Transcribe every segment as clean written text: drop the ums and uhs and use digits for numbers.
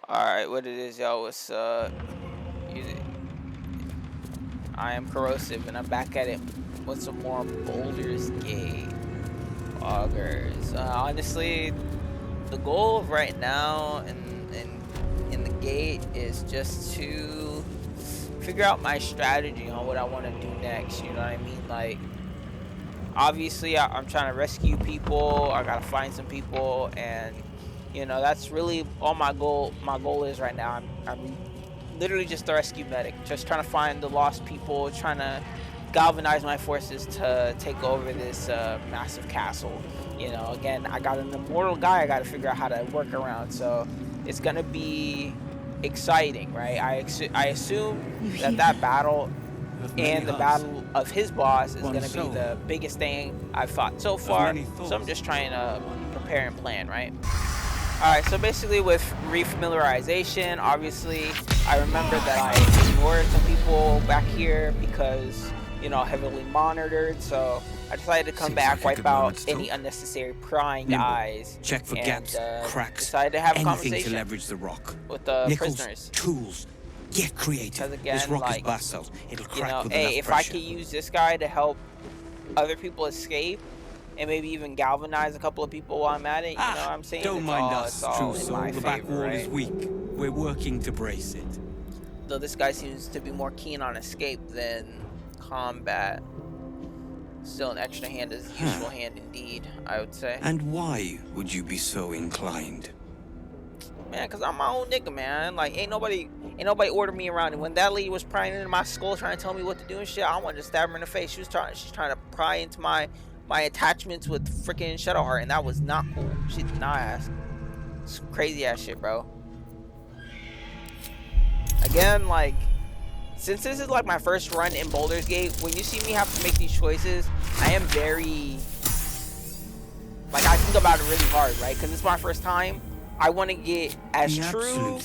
Alright, what it is, y'all, what's I am Corrosive, and I'm back at it with some more Boulders Gate Augers. Honestly, the goal right now in the gate is just to figure out my strategy on what I want to do next, you know what I mean? Like, obviously, I'm trying to rescue people, I gotta find some people, and you know, that's really all my goal is right now. I'm literally just a rescue medic, just trying to find the lost people, trying to galvanize my forces to take over this massive castle. You know, again, I got an immortal guy I got to figure out how to work around, so it's gonna be exciting, right? I assume that battle and the battle of his boss is going to be the biggest thing I've fought so far, so I'm just trying to prepare and plan, right? Alright, so basically with refamiliarization, obviously I remember that I ignored some people back here because, you know, heavily monitored, so I decided to come back, wipe out any unnecessary prying eyes, check for gaps, cracks, decided to have a anything conversation to leverage the rock with the Nickels, prisoners. Tools. Get creative. Again, this rock like, is basalt. It'll crack, you know, with hey, enough if pressure. I could use this guy to help other people escape and maybe even galvanize a couple of people while I'm at it, you know what I'm saying? Don't mind us, true soul. The back wall right? is weak. We're working to brace it. Though this guy seems to be more keen on escape than combat. Still, an extra hand is a useful hand indeed, I would say. And why would you be so inclined? Man, cause I'm my own nigga, man. Like, ain't nobody ordered me around. And when that lady was prying into my skull, trying to tell me what to do and shit, I wanted to stab her in the face. She's trying to pry into my attachments with freaking Shadowheart, and that was not cool. She did not ask. It's crazy ass shit, bro. Again, like, since this is like my first run in Boulders Gate, when you see me have to make these choices, I am very, like, I think about it really hard, right? Because it's my first time. I want to get as true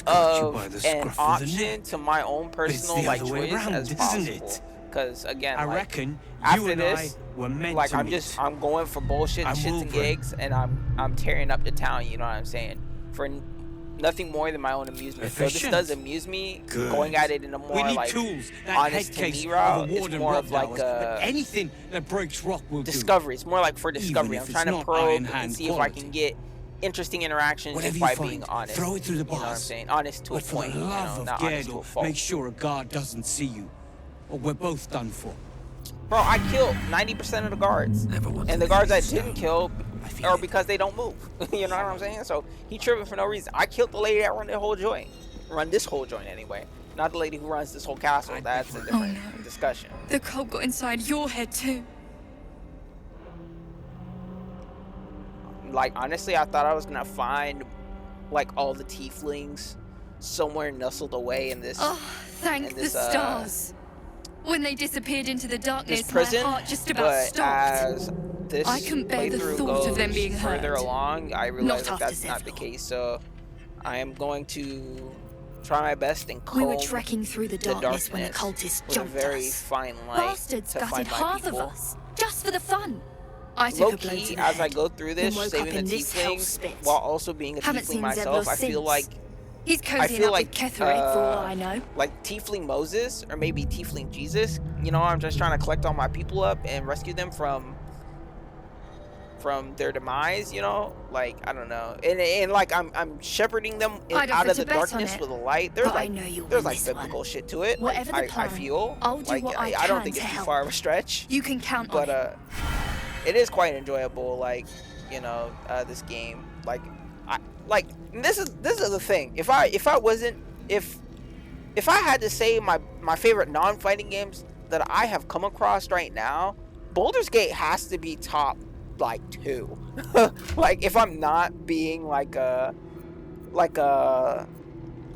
of an option to my own personal like choice as possible. Because again, I like, reckon after this, like, I'm going for bullshit, shits and gigs, and I'm tearing up the town. You know what I'm saying? For nothing more than my own amusement. So this does amuse me. Good. Going at it in a more like honest to me route. It's more of like anything that breaks rock will discovery. Do. It's more like for discovery. I'm trying to probe and see if I can get interesting interactions just by being honest. Throw it through the bars. You know what I'm saying? Honest to a point. For the love of not honest to a fault. make sure a guard doesn't see you, or we're both done for. Bro, I killed 90% of the guards, and the guards I didn't kill are because they don't move. You know what I'm saying? So he tripping for no reason. I killed the lady that run this whole joint anyway. Not the lady who runs this whole castle. That's a different discussion. The cult got inside your head too. Like, honestly, I thought I was gonna find like all the tieflings somewhere nestled away in this. Oh, thank the stars. When they disappeared into the darkness, prison, my heart just about stopped. As this I couldn't bear the thought of them being further hurt. along, I realized that that's not the several. case. So I am going to try my best and comb We were trekking through the darkness when the cultists with a jumped very us. fine light Bastards to gutted find my half people. of us, just for the fun. I took a blow Low-key, to the as I head, go through then this, woke saving up the in this tieflings hellspit. while also being a Haven't tiefling seen myself, Zeblo I feel since. like He's cozying up with Ketheric for all I know. like Tiefling Moses or maybe Tiefling Jesus. You know, I'm just trying to collect all my people up and rescue them from their demise. You know, like, I don't know, and like I'm shepherding them out of the darkness with a light. There's like biblical shit to it. Whatever the plan, I feel I'll do like what I don't think it's too far of a stretch. You can count but on it. It is quite enjoyable. Like, you know, this game. Like, this is the thing. If I had to say my favorite non-fighting games that I have come across right now, Boulders Gate has to be top like 2. Like, if I'm not being like a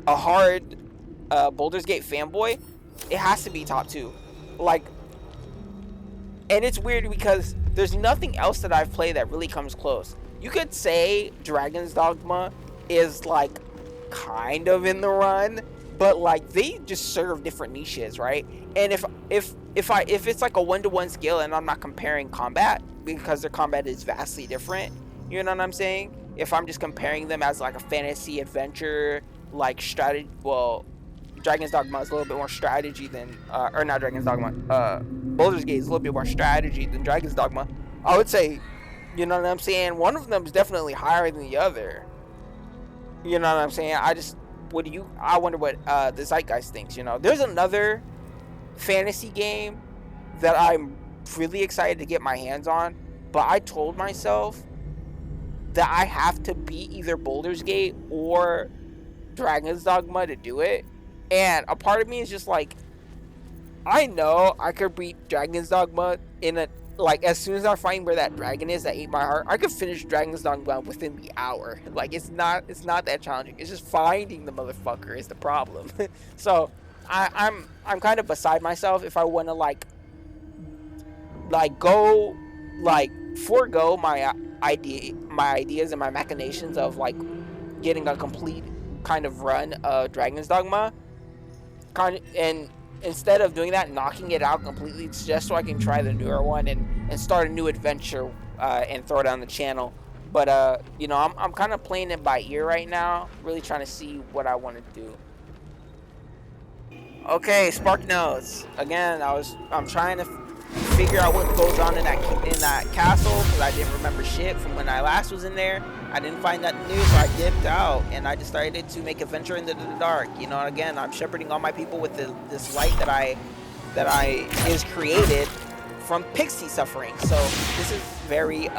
hard Boulders Gate fanboy, it has to be top 2. Like, and it's weird because there's nothing else that I've played that really comes close. You could say Dragon's Dogma is like kind of in the run, but like they just serve different niches, right? And if it's like a 1-to-1 scale and I'm not comparing combat because their combat is vastly different, you know what I'm saying? if I'm just comparing them as like a fantasy adventure, like strategy, well, Dragon's Dogma is a little bit more strategy than, or not Dragon's Dogma, Baldur's Gate is a little bit more strategy than Dragon's Dogma. I would say, you know what I'm saying, one of them is definitely higher than the other. You know what I'm saying? I wonder what the Zeitgeist thinks, you know. There's another fantasy game that I'm really excited to get my hands on, but I told myself that I have to beat either Baldur's Gate or Dragon's Dogma to do it. And a part of me is just like, I know I could beat Dragon's Dogma in a, like, as soon as I find where that dragon is that ate my heart, I could finish Dragon's Dogma within the hour. Like, it's not that challenging. It's just finding the motherfucker is the problem. So I'm kind of beside myself if I want to go, like, forego my ideas and my machinations of like getting a complete kind of run of Dragon's Dogma, and instead of doing that, knocking it out completely, it's just so I can try the newer one and start a new adventure and throw it on the channel. But you know, I'm kind of playing it by ear right now, really trying to see what I want to do. Okay, Spark Notes. Again, I'm trying to figure out what goes on in that castle, because I didn't remember shit from when I last was in there. I didn't find nothing new, so I dipped out and I decided to make a venture into the dark. You know, again, I'm shepherding all my people with this light that is created from pixie suffering. So this is very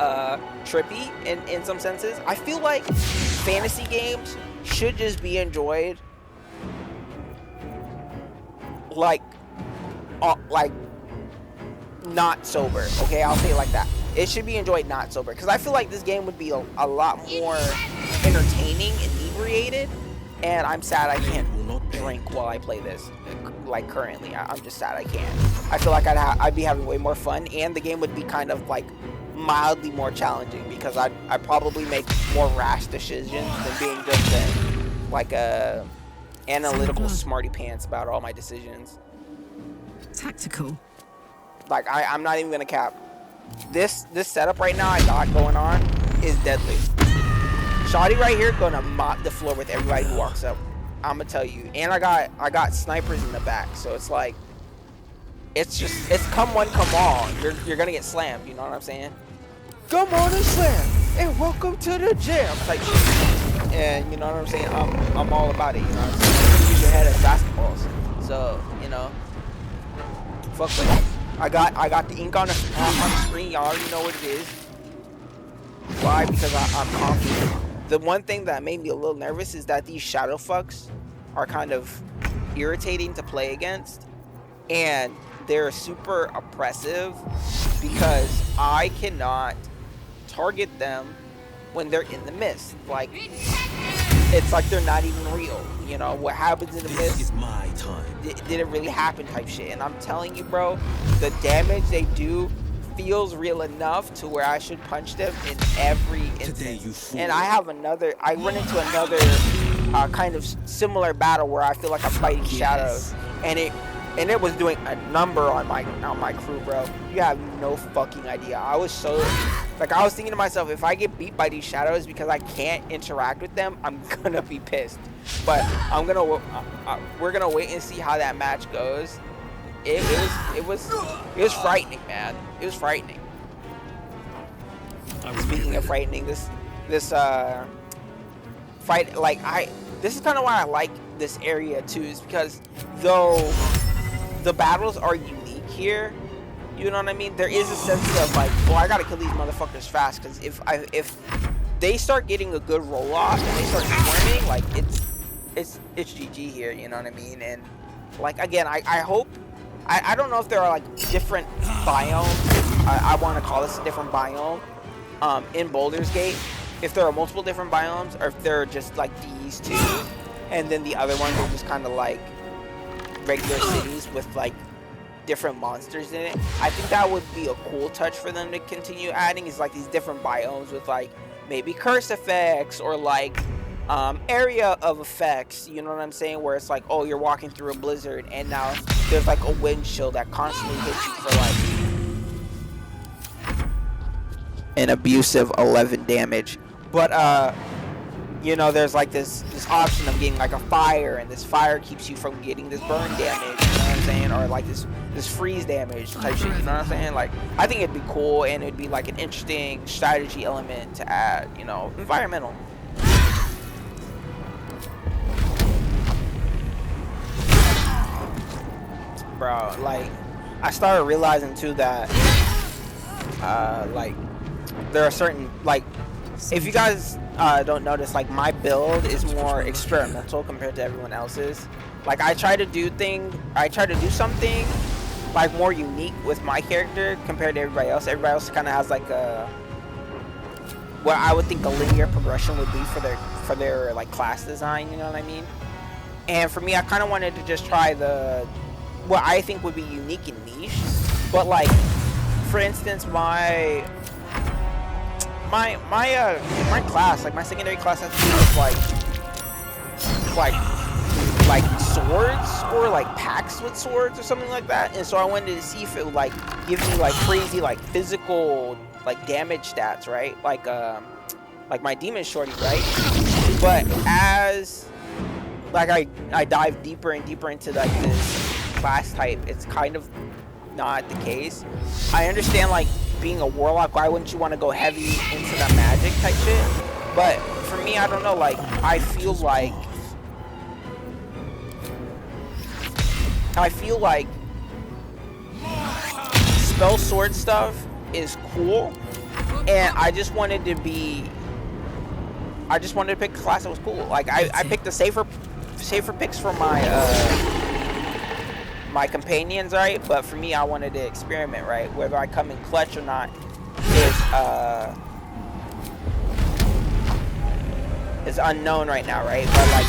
trippy in some senses. I feel like fantasy games should just be enjoyed like not sober. Okay, I'll say it like that. It should be enjoyed not sober, because I feel like this game would be a lot more entertaining inebriated, and I'm sad I can't drink while I play this. Like currently, I'm just sad I can't. I feel like I'd be having way more fun, and the game would be kind of like mildly more challenging, because I'd probably make more rash decisions than being just like a analytical smarty pants about all my decisions. Tactical. Like, I'm not even gonna cap. This setup right now I got going on is deadly. Shawty right here gonna mop the floor with everybody who walks up. I'm gonna tell you. And I got snipers in the back, so it's like, it's come one, come all. You're gonna get slammed. You know what I'm saying? Come on and slam, and welcome to the gym. Like, and you know what I'm saying? I'm all about it. You know what I'm saying? Use your head as basketballs. So you know, fuck with it. I got the ink on the screen. Y'all already know what it is. Why? Because I'm confident. The one thing that made me a little nervous is that these shadow fucks are kind of irritating to play against, and they're super oppressive because I cannot target them when they're in the mist. Like, it's like they're not even real. You know what happens in the mist? This is my time. Did it really happen type shit? And I'm telling you, bro, the damage they do feels real enough to where I should punch them in every instance. And I run into another kind of similar battle where I feel like I'm fighting shadows, and it was doing a number on my crew, bro. You have no fucking idea. I was so, like, I was thinking to myself, if I get beat by these shadows because I can't interact with them, I'm gonna be pissed. But we're gonna wait and see how that match goes. It was frightening, man. It was frightening. Speaking of frightening, this fight, like, this is kind of why I like this area too, is because though the battles are unique here, you know what I mean, there is a sense of like, well, I gotta kill these motherfuckers fast, because if they start getting a good roll off and they start swarming, like, it's GG here, you know what I mean. And like, again, I hope, I don't know if there are like different biomes, I want to call this a different biome in Baldur's Gate, if there are multiple different biomes, or if they're just like these two, and then the other ones are just kind of like regular cities with like different monsters in it. I think that would be a cool touch for them to continue adding, is like these different biomes with like maybe curse effects or like area of effects, you know what I'm saying, where it's like, oh, you're walking through a blizzard and now there's like a wind chill that constantly hits you for like an abusive 11 damage. But you know, there's like this option of getting like a fire, and this fire keeps you from getting this burn damage, you know what I'm saying, or like this freeze damage type shit, you know what I'm saying? Like, I think it'd be cool, and it'd be like an interesting strategy element to add, you know, environmental. Bro, like, I started realizing too that like, there are certain, like, if you guys don't notice, like, my build is more experimental compared to everyone else's. Like, I try to do something like more unique with my character compared to everybody else. Everybody else kind of has like a, what I would think a linear progression would be for their like class design, you know what I mean? And for me, I kind of wanted to just try what I think would be unique and niche. But like, for instance, my class, like my secondary class, has to do with like swords, or like packs with swords or something like that. And so I wanted to see if it would like give me like crazy like physical like damage stats, right? Like my demon shorty, right? But as like I dive deeper and deeper into like this class type, it's kind of not the case. I understand like being a warlock, why wouldn't you want to go heavy into the magic type shit? But for me, I don't know, like I feel like spell sword stuff is cool, and I just wanted to pick a class that was cool. Like I picked the safer picks for my my companions, right? But for me, I wanted to experiment, right? Whether I come in clutch or not is unknown right now, right? But like,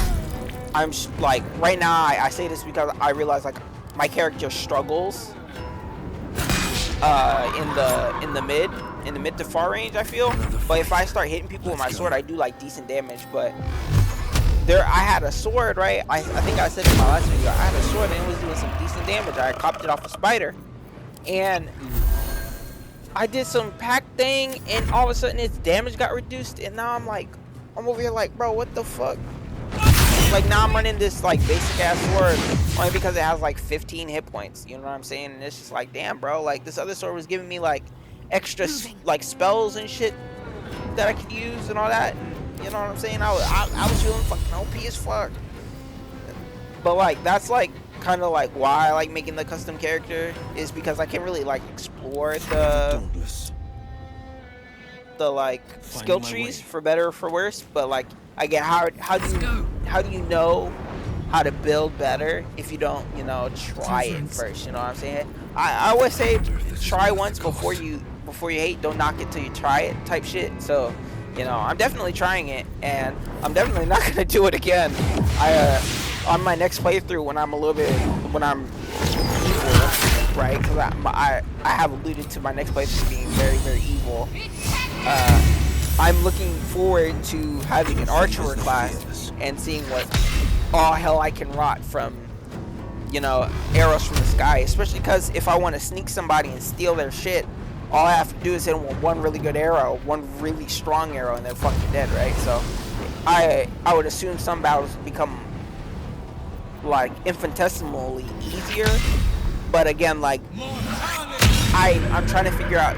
I'm like right now, I say this because I realize like my character struggles in the mid to far range, I feel. But if I start hitting people with my sword, I do like decent damage. But I had a sword, right? I think I said in my last video, I had a sword and it was doing some decent damage. I copped it off a spider, and I did some pack thing, and all of a sudden its damage got reduced, and now I'm over here like, bro, what the fuck? Like, now I'm running this like basic ass sword only because it has like 15 hit points, you know what I'm saying? And it's just like, damn, bro, like this other sword was giving me like extra like spells and shit that I could use and all that, and, you know what I'm saying? I was feeling fucking OP as fuck. But like, that's like kind of like why I like making the custom character, is because I can really like explore the like skill trees for better or for worse. But like, again, how do you know how to build better if you don't, you know, try it first? You know what I'm saying? I always say try once before you hate. Don't knock it till you try it type shit. So, you know, I'm definitely trying it, and I'm definitely not gonna do it again. On my next playthrough, when I'm evil, right? Because I have alluded to my next playthrough being very, very evil. I'm looking forward to having an archer class and seeing what all hell I can rot from, you know, arrows from the sky. Especially because if I want to sneak somebody and steal their shit, all I have to do is hit them with one really good arrow, one really strong arrow, and they're fucking dead, right? So I would assume some battles become like infinitesimally easier. But again, like, I'm trying to figure out,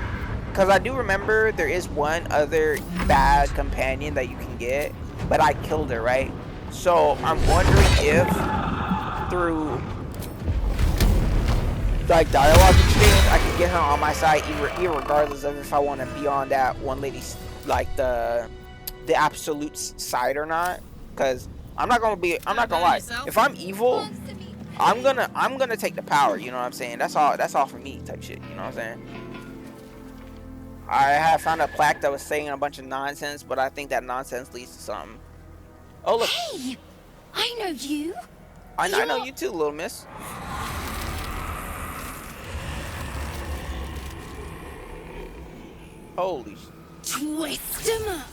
because I do remember there is one other bad companion that you can get, but I killed her, right? So I'm wondering if through like dialogue exchange, I can get her on my side, regardless of if I want to be on that one lady's like the absolute side or not. Because I'm not gonna lie. If I'm evil, I'm gonna take the power. You know what I'm saying? That's all for me type shit. You know what I'm saying? I have found a plaque that was saying a bunch of nonsense, but I think that nonsense leads to something. Oh look! Hey, I know you. I know you too, little miss. Holy Twist him up.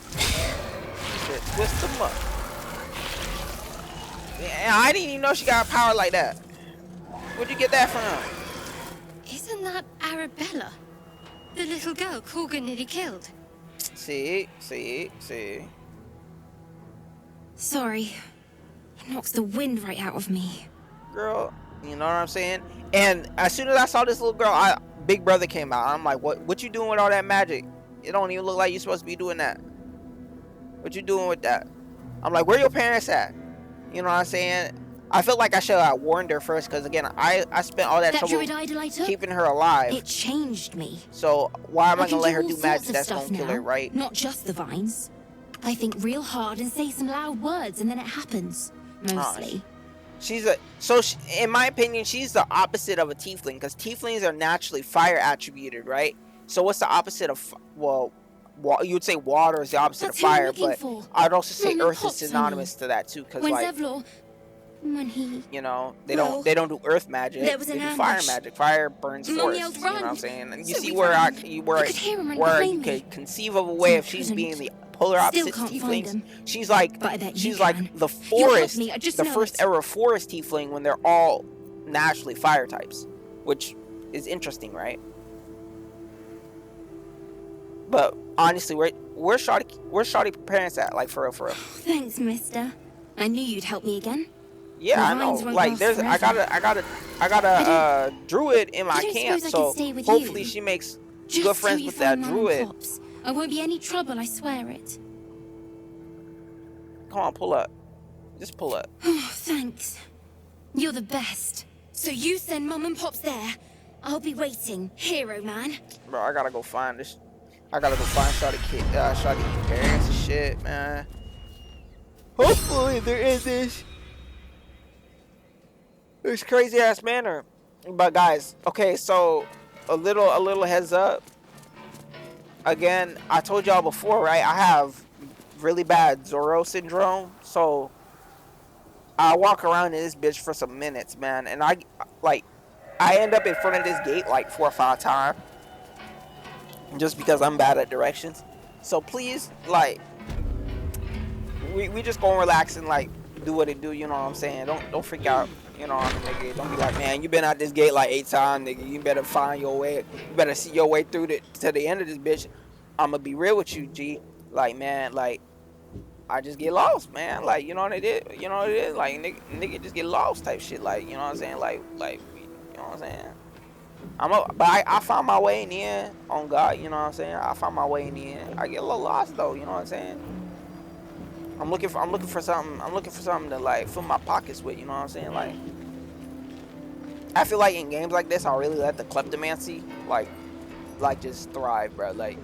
shit! Twist them up. Yeah, I didn't even know she got power like that. Where'd you get that from? Isn't that Arabella? The little girl Corgan nearly killed. See. Sorry. It knocks the wind right out of me. Girl, you know what I'm saying? And as soon as I saw this little girl, Big Brother came out. I'm like, what you doing with all that magic? It don't even look like you're supposed to be doing that. What you doing with that? I'm like, where your parents at? You know what I'm saying? I felt like I should have warned her first, because again, I spent all that trouble keeping her alive. It changed me. So why am I gonna let her do do all magic sorts of that's stuff gonna kill her, now, right? Not just the vines. I think real hard and say some loud words, and then it happens. Mostly. In my opinion, she's the opposite of a tiefling, because tieflings are naturally fire attributed, right? So what's the opposite of, well, you would say water is the opposite of fire, but I'd also say earth is synonymous to that too, because like, when he, you know, they don't do earth magic, they do fire magic. Fire burns forest, you know what I'm saying? And you see where you could conceive of a way of she's being the polar opposite to tieflings. She's like the forest, the first era forest tiefling, when they're all naturally fire types, which is interesting, right? But honestly, where's Shawty parents at? Like, for real. Thanks, mister. I knew you'd help me again. Yeah, I know. Like, I got a druid in my camp, so hopefully she makes good friends with that druid. I won't be any trouble, I swear it. Come on, pull up. Just pull up. Oh, thanks. You're the best. So you send Mum and Pops there. I'll be waiting, hero man. Bro, I gotta go find this. I gotta go find Shawty parents and shit, man. Hopefully there is this crazy ass manner. But guys, okay, so a little heads up. Again, I told y'all before, right? I have really bad Zorro syndrome, so I walk around in this bitch for some minutes, man, and I end up in front of this gate like 4 or 5 times, just because I'm bad at directions. So please, like, we just gonna relax and like do what it do, you know what I'm saying? Don't freak out, you know, nigga. Don't be like, man, you been out this gate like 8 times, nigga. You better find your way. You better see your way through to the end of this bitch. I'ma be real with you, G. Like, man, like, I just get lost, man. Like, you know what it is? You know what it is? Like, nigga just get lost type shit. Like, you know what I'm saying? Like, you know what I'm saying? But I found my way in the end. On God, you know what I'm saying? I found my way in the end. I get a little lost though, you know what I'm saying? I'm looking for something. I'm looking for something to like fill my pockets with, you know what I'm saying? Like, I feel like in games like this, I really let the kleptomancy like just thrive, bro. Like,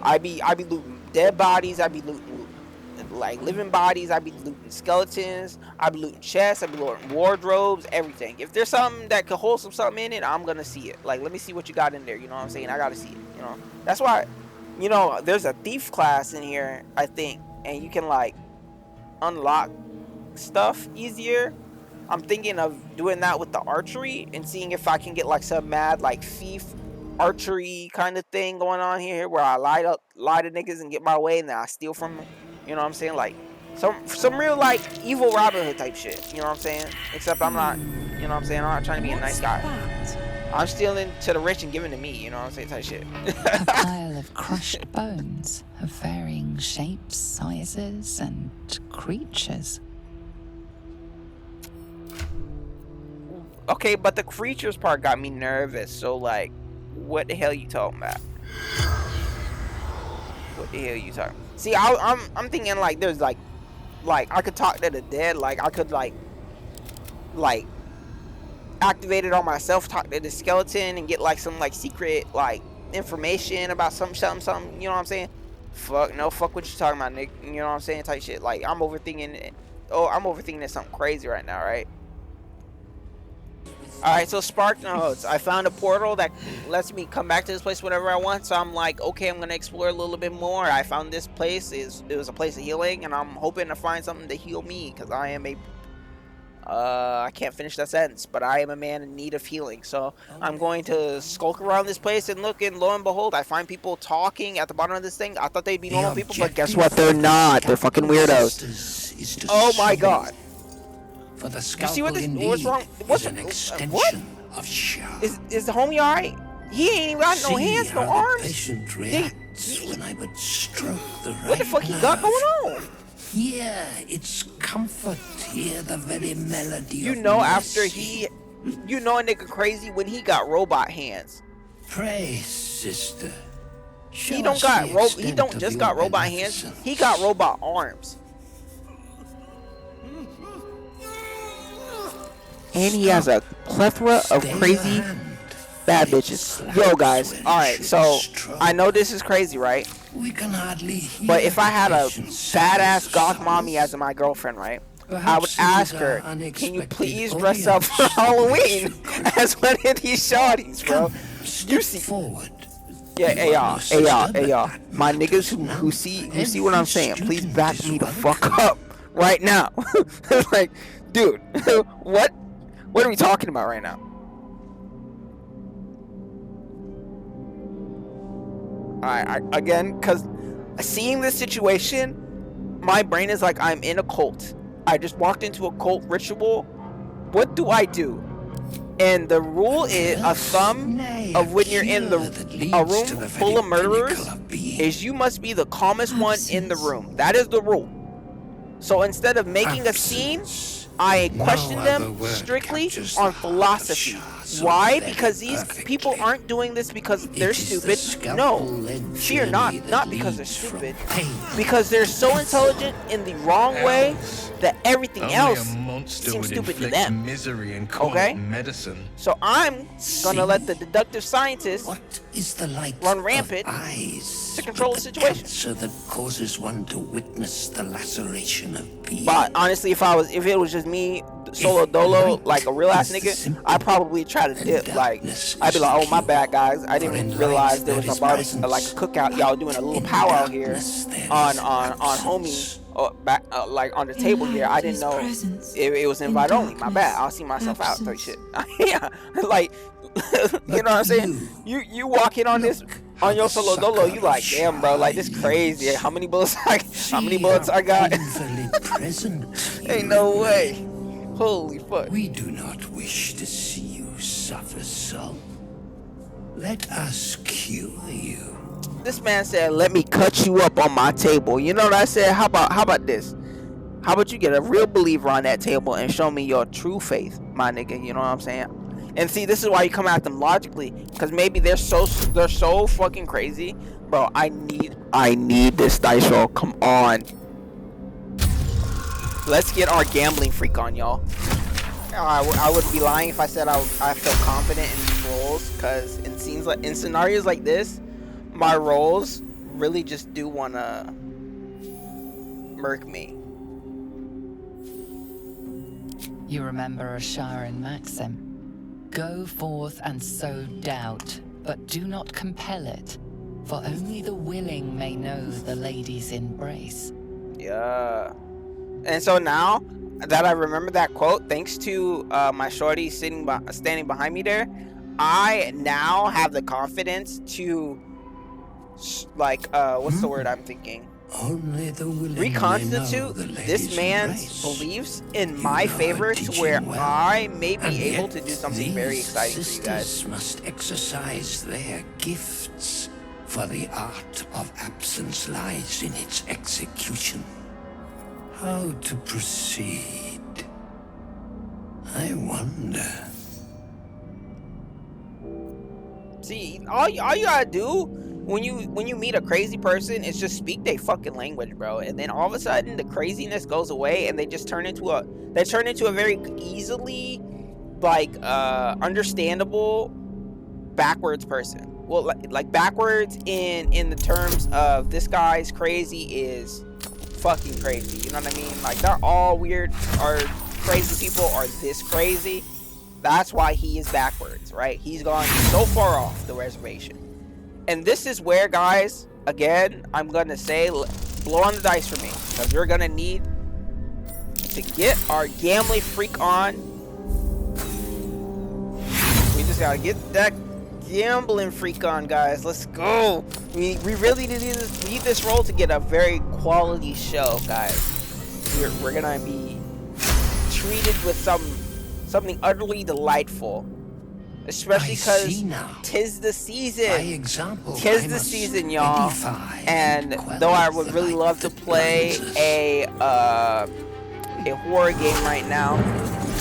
I be looting dead bodies. I be looting like living bodies. I be looting skeletons. I be looting chests. I be looting wardrobes. Everything. If there's something that could hold something in it, I'm gonna see it. Like, let me see what you got in there. You know what I'm saying? I gotta see it. You know. That's why, you know, there's a thief class in here, I think, and you can like unlock stuff easier. I'm thinking of doing that with the archery and seeing if I can get like some mad like thief archery kind of thing going on here, where I lie to niggas and get my way, and then I steal from them. You know what I'm saying? Like some real like evil Robin Hood type shit. You know what I'm saying? Except I'm not. You know what I'm saying? I'm not trying to be a nice guy. I'm stealing to the rich and giving to me. You know what I'm saying? Type shit. A pile of crushed bones of varying shapes, sizes, and creatures. Okay, but the creatures part got me nervous. So like, what the hell you talking about? What the hell you talking? See, I'm thinking like there's like I could talk to the dead. Like I could like activate it on myself, talk to the skeleton, and get like some like secret like information about something. You know what I'm saying? Fuck what you talking about, Nick. You know what I'm saying? Type shit. Like I'm overthinking it. Oh, I'm overthinking it something crazy right now, right? Alright, so Spark Notes. I found a portal that lets me come back to this place whenever I want. So I'm like, okay, I'm gonna explore a little bit more. I found this place. It was a place of healing, and I'm hoping to find something to heal me, because I am a I can't finish that sentence, but I am a man in need of healing. So I'm going to skulk around this place and look, and lo and behold, I find people talking at the bottom of this thing. I thought they'd be normal people, but guess what? They're not. They're fucking weirdos. Oh my god. For the you see what this? What's wrong? What's an extension what? of Shar. Is the homie alright? He ain't even got no hands, no arms. nights when I would stroke the right What the fuck you got going on? Yeah, it's comfort. Hear the very melody You of know, after mercy. you know a nigga crazy when he got robot hands. Pray, sister. He don't just got robot hands. He got robot arms. And he has a plethora of crazy bad bitches. Yo, guys. All right, so I know this is crazy, right? We can hardly hear But if I had a the badass goth mommy as my girlfriend, right? I would ask her, can you please dress up for Halloween as one of these shawties, bro? You see, forward. yeah, hey y'all, my niggas who see what I'm saying, please back me the fuck up right now. Like, dude, what are we talking about right now? Again, because seeing this situation, my brain is like I'm in a cult. I just walked into a cult ritual. What do I do? And the rule is, a thumb of when you're in a room full of murderers, is you must be the calmest one in the room. That is the rule. So instead of making a scene, I question them strictly on philosophy. Why? Because these people aren't doing this because they're stupid. No, fear not because they're stupid. Because they're so intelligent in the wrong way that everything else seems stupid to them. Okay? So I'm gonna let the deductive scientists run rampant to control the situation. So that causes one to witness the laceration of being. But honestly, if it was just me solo dolo, like a real ass nigga, I'd probably try to dip. Like, I'd be like, oh my bad guys, I didn't realize there was a barbecue, like a cookout, y'all doing a little powwow here on homie, back like on the table here. I didn't know it was invite only. My bad. I'll see myself out. Type shit. Yeah, like you know what I'm saying? You walk in on this on your solo dolo, you like, damn bro, like this crazy. How many bullets I got? Ain't no way. Holy fuck. We do not wish to see you suffer so. Let us cure you. This man said, let me cut you up on my table. You know what I said? How about this? How about you get a real believer on that table and show me your true faith, my nigga? You know what I'm saying? And see, this is why you come at them logically, because maybe they're so fucking crazy. Bro, I need this dice roll. Come on. Let's get our gambling freak on, y'all. I wouldn't be lying if I said I felt confident in these rolls, because it seems like in scenarios like this, my rolls really just do wanna murk me. You remember a Shar and maxim. Go forth and sow doubt, but do not compel it, for only the willing may know the lady's embrace. Yeah. And so now that I remember that quote, thanks to my shorty standing behind me there, I now have the confidence to, like, what's the word I'm thinking? Only the willing Reconstitute this man's beliefs in my favor to where I may be able to do something very exciting for you guys. Must exercise their gifts, for the art of absence lies in its execution. How to proceed? I wonder. See, all you gotta do when you meet a crazy person is just speak their fucking language, bro. And then all of a sudden the craziness goes away and they just turn into a very easily understandable backwards person. Well, like backwards in the terms of this guy's crazy is fucking crazy. You know what I mean? Like, they're all weird or crazy people are this crazy. That's why he is backwards, right? He's gone so far off the reservation. And this is where, guys, again, I'm gonna say, blow on the dice for me, because we're gonna need to get our gambling freak on. We just gotta get that gambling freak on, guys. Let's go. We really need this roll to get a very quality show, guys. We're gonna be treated with something utterly delightful. especially I because see now. tis the By season. example, Tis I the must season, y'all. edify And quell though I would the really light love to that play blinds us. a horror game right now,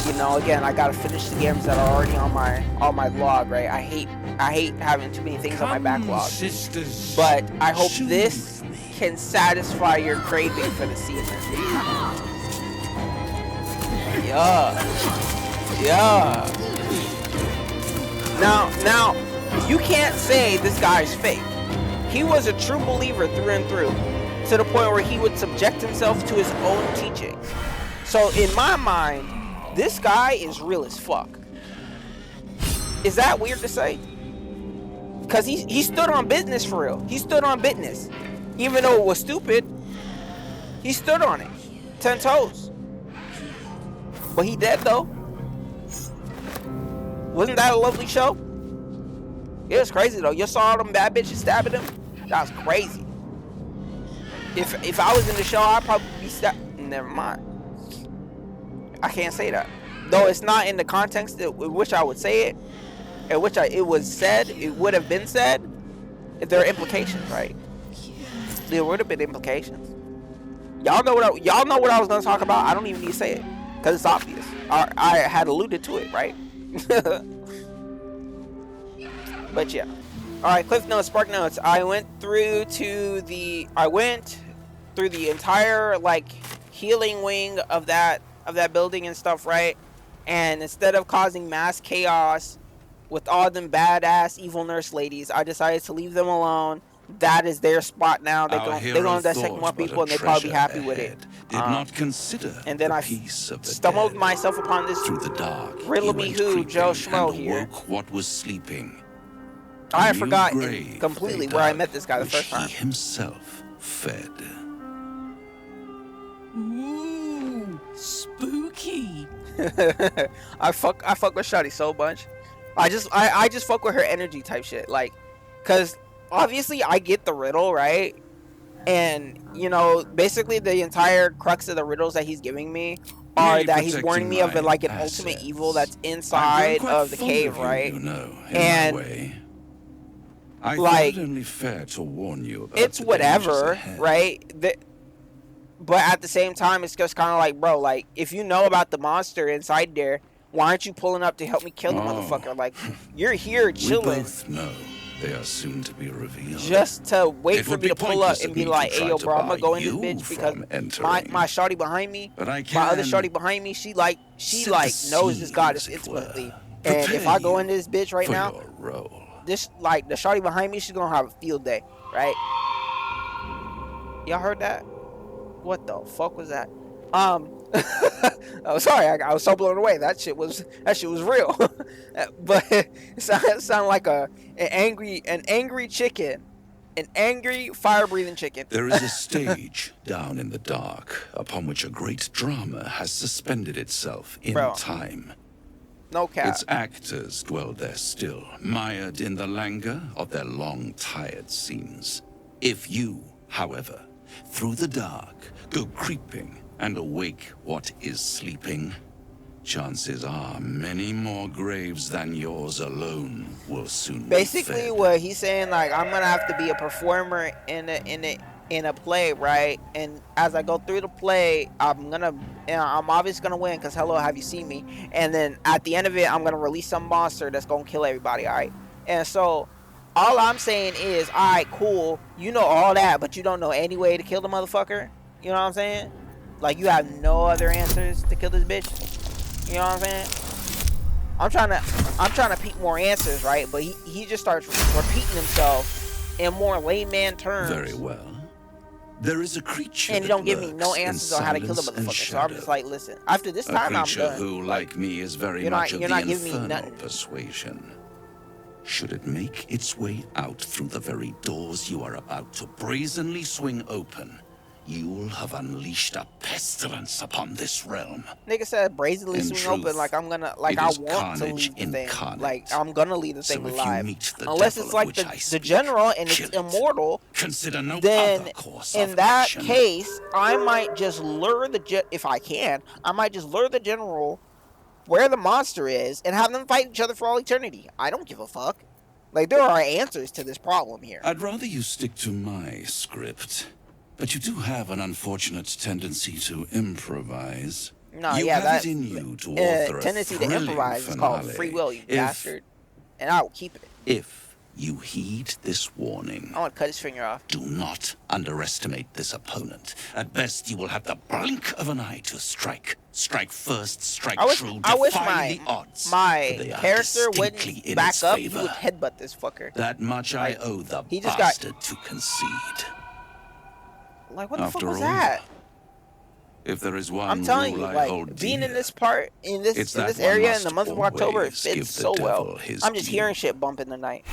you know, again, I gotta finish the games that are already on my log, right? I hate having too many things on my backlog. sisters. But I hope Soothe this me. can satisfy your craving for the season. Yeah. Now, you can't say this guy's fake. He was a true believer through and through, to the point where he would subject himself to his own teachings. So in my mind, this guy is real as fuck. Is that weird to say? Because he stood on business for real. He stood on business. Even though it was stupid, he stood on it. 10 toes. But he dead though. Wasn't that a lovely show? It was crazy though. You saw all them bad bitches stabbing him? That was crazy. If I was in the show, I'd probably be stabbed. Never mind. I can't say that. Though it's not in the context in which I would say it, in which it was said, it would have been said, if there are implications, right? There would have been implications. Y'all know what I was gonna talk about. I don't even need to say it, because it's obvious. I had alluded to it, right? But yeah. Alright, Cliff Notes, Spark Notes. I went through the entire like healing wing of that building and stuff, right? And instead of causing mass chaos with all them badass evil nurse ladies, I decided to leave them alone. That is their spot now. They're gonna dissect more people, and they probably be happy with it. Did not consider and then the I piece of the stumbled dead. myself upon this Through the dark, riddle he me went who creeping Joe Schmo and here. awoke what was sleeping. I A new forgot grave completely they where I dug, met this guy the which first time. He himself fed. Ooh, spooky. I fuck with Shotty so much. I just fuck with her energy type shit. Like, cause obviously I get the riddle, right? And you know, basically the entire crux of the riddles that he's giving me are Merely that he's warning me of protecting like an my ultimate assets. evil that's I've grown inside quite of the fond cave, of you, right? You know, in And my way. I like, thought it only fair to warn you about it's the whatever, dangers ahead. right? But at the same time, it's just kind of like, bro, like, if you know about the monster inside there, why aren't you pulling up to help me kill the motherfucker? Like, you're here We chilling both know they are soon to be revealed. just to wait It for would me be to pull up pointless and of be me to like, hey, try yo, to bro, I'm gonna bar go in this you bitch because from my entering. shawty behind me, But I my other can shawty behind me, she set the knows this scene, goddess as it intimately. were. And if Prepare I go you in this bitch right for now, your role. this, like, the shawty behind me, she's gonna have a field day, right? Y'all heard that? What the fuck was that? Oh, sorry, I was so blown away. That shit was real. But it sounded like an angry chicken, an angry fire-breathing chicken. There is a stage down in the dark upon which a great drama has suspended itself in Bro. time. No cap. Its actors dwell there still, mired in the languor of their long, tired scenes. If you, however, through the dark, go creeping and awake what is sleeping, chances are many more graves than yours alone will soon Basically, be fed. what he's saying, like, I'm gonna have to be a performer in a play, right? And as I go through the play, I'm obviously gonna win because hello, have you seen me? And then at the end of it, I'm gonna release some monster that's gonna kill everybody, all right? And so all I'm saying is, all right, cool, you know all that, but you don't know any way to kill the motherfucker. You know what I'm saying? Like, you have no other answers to kill this bitch. You know what I'm saying? I'm trying to peek more answers, right? But he just starts repeating himself in more layman terms. Very well. There is a creature And he that don't give me no lurks in answers on how to kill the silence and motherfucker. So I'm just shadow. like, listen, after this A time, I'm creature done. who, like me, is very you're much not- of you're the not giving me infernal nothing. persuasion. Should it make its way out through the very doors you are about to brazenly swing open, you'll have unleashed a pestilence upon this realm. Nigga said brazenly In swing truth, open like I'm gonna, like it I is want to carnage leave the thing. incarnate. Like I'm gonna leave the So thing if you alive. meet the Unless devil it's of like which the I speak, general and it's kill it. immortal. Consider no Then other course in of that action. case, I might just lure if I can, I might just lure the general where the monster is and have them fight each other for all eternity. I don't give a fuck. Like, there are answers to this problem here. I'd rather you stick to my script. But you do have an unfortunate tendency to improvise. No, you yeah, have that it in you to author tendency a to thrilling improvise is called free will, you bastard. And I will keep it. If you heed this warning, I want to cut his finger off. do not underestimate this opponent. At best, you will have the blink of an eye to strike. Strike first, strike true, I wish defy the odds. my They are character distinctly wouldn't in back its up. favor. He would headbutt this fucker. That much Like, I owe the he just bastard to concede. Like, what the fuck After was all, that? If there is one I'm telling you, rule I like, hold being in dear, this part, in it's this that one area in must the month of October, it always give fits the so well. devil his I'm just due. hearing shit bump in the night.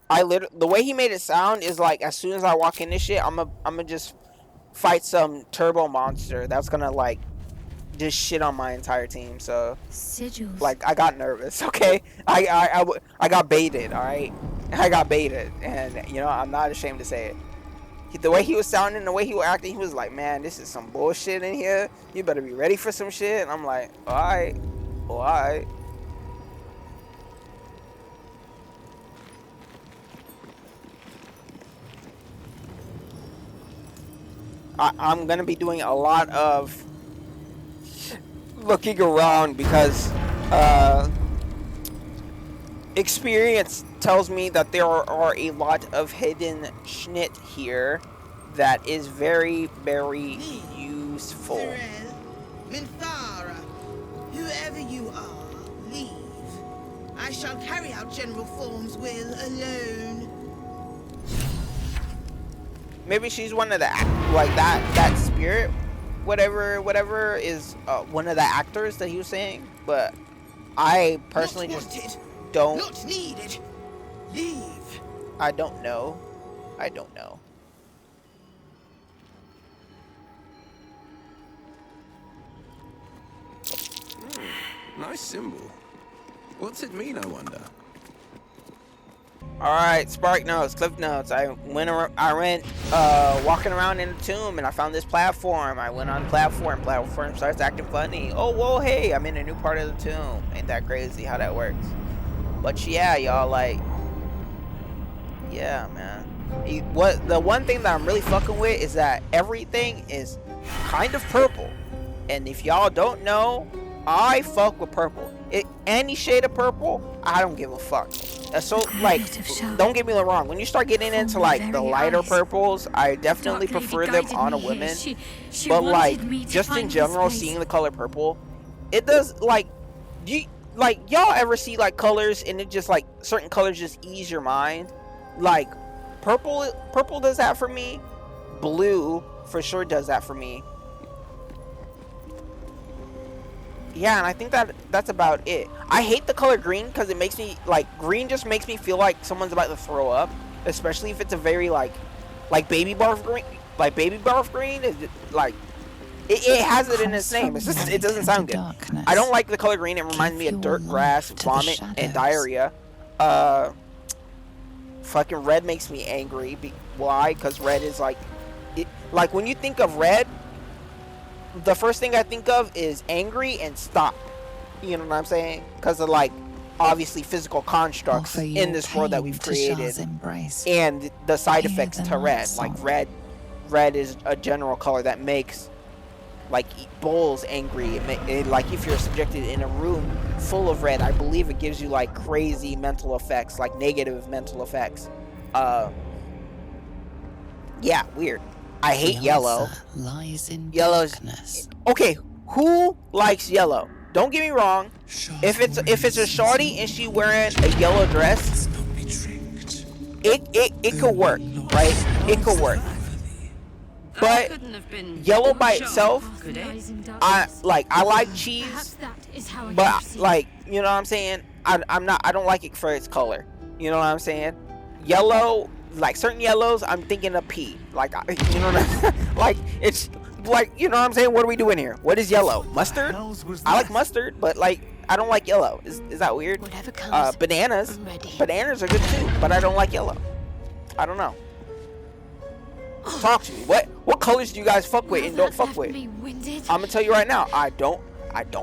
The way he made it sound is like, as soon as I walk in this shit, I'm gonna just fight some turbo monster that's gonna like just shit on my entire team. So Sigils. like, I got nervous. Okay, I got baited. All right, I got baited, and you know, I'm not ashamed to say it. The way he was sounding, the way he was acting, he was like, man, this is some bullshit in here. You better be ready for some shit. And I'm like, alright. Alright. I'm going to be doing a lot of looking around because experience tells me that there are a lot of hidden schnit here that is very, very useful. Minthara, whoever you are, leave. I shall carry out General Form's will alone. Maybe she's one of the like that spirit, whatever is one of the actors that he was saying. But I personally Not just wanted, don't. not needed. Leave. I don't know. I don't know. Nice symbol. What's it mean, I wonder? All right, Spark notes, Cliff notes. I went walking around in the tomb, and I found this platform. I went on the platform. Platform starts acting funny. Oh, whoa, hey, I'm in a new part of the tomb. Ain't that crazy how that works? But yeah, y'all, like, yeah, man. The one thing that I'm really fucking with is that everything is kind of purple. And if y'all don't know, I fuck with purple. Any shade of purple, I don't give a fuck. So, like, don't get me wrong. When you start getting into, like, the lighter purples, I definitely prefer them on a woman. But, like, just in general, seeing the color purple, it does, like, y'all ever see, like, colors and it just, like, certain colors just ease your mind? Like, purple does that for me. Blue, for sure, does that for me. Yeah, and I think that's about it. I hate the color green because it makes me, like, green just makes me feel like someone's about to throw up, especially if it's a very, like baby barf green. Like, baby barf green is, like, it has it in its name. It's just, it doesn't sound good. I don't like the color green. It reminds me of dirt, grass, vomit, and diarrhea. Fucking red makes me angry. Why? Because red is, like, like, when you think of red, the first thing I think of is angry and stop. You know what I'm saying? Because of, like, obviously physical constructs in this world that we've created, and the side effects to red. Like, red is a general color that makes, like, bulls angry. Like, if you're subjected in a room full of red, I believe it gives you, like, crazy mental effects, like negative mental effects. Yeah, weird. I hate yellow. Yellow's okay. Who likes yellow? Don't get me wrong. If it's a shawty and she wearing a yellow dress, it could work, right? It could work. But yellow by itself, I like cheese, but, like, you know what I'm saying? I don't like it for its color. You know what I'm saying? Yellow. Like, certain yellows, I'm thinking of pea. Like, you know what I'm like, it's like, you know what I'm saying? What are we doing here? What is yellow? Mustard? I like mustard, but, like, I don't like yellow. Is that weird? Bananas. Bananas are good too, but I don't like yellow. I don't know. Talk to me. What colors do you guys fuck with and don't fuck with? Me winded. I'm gonna tell you right now. I don't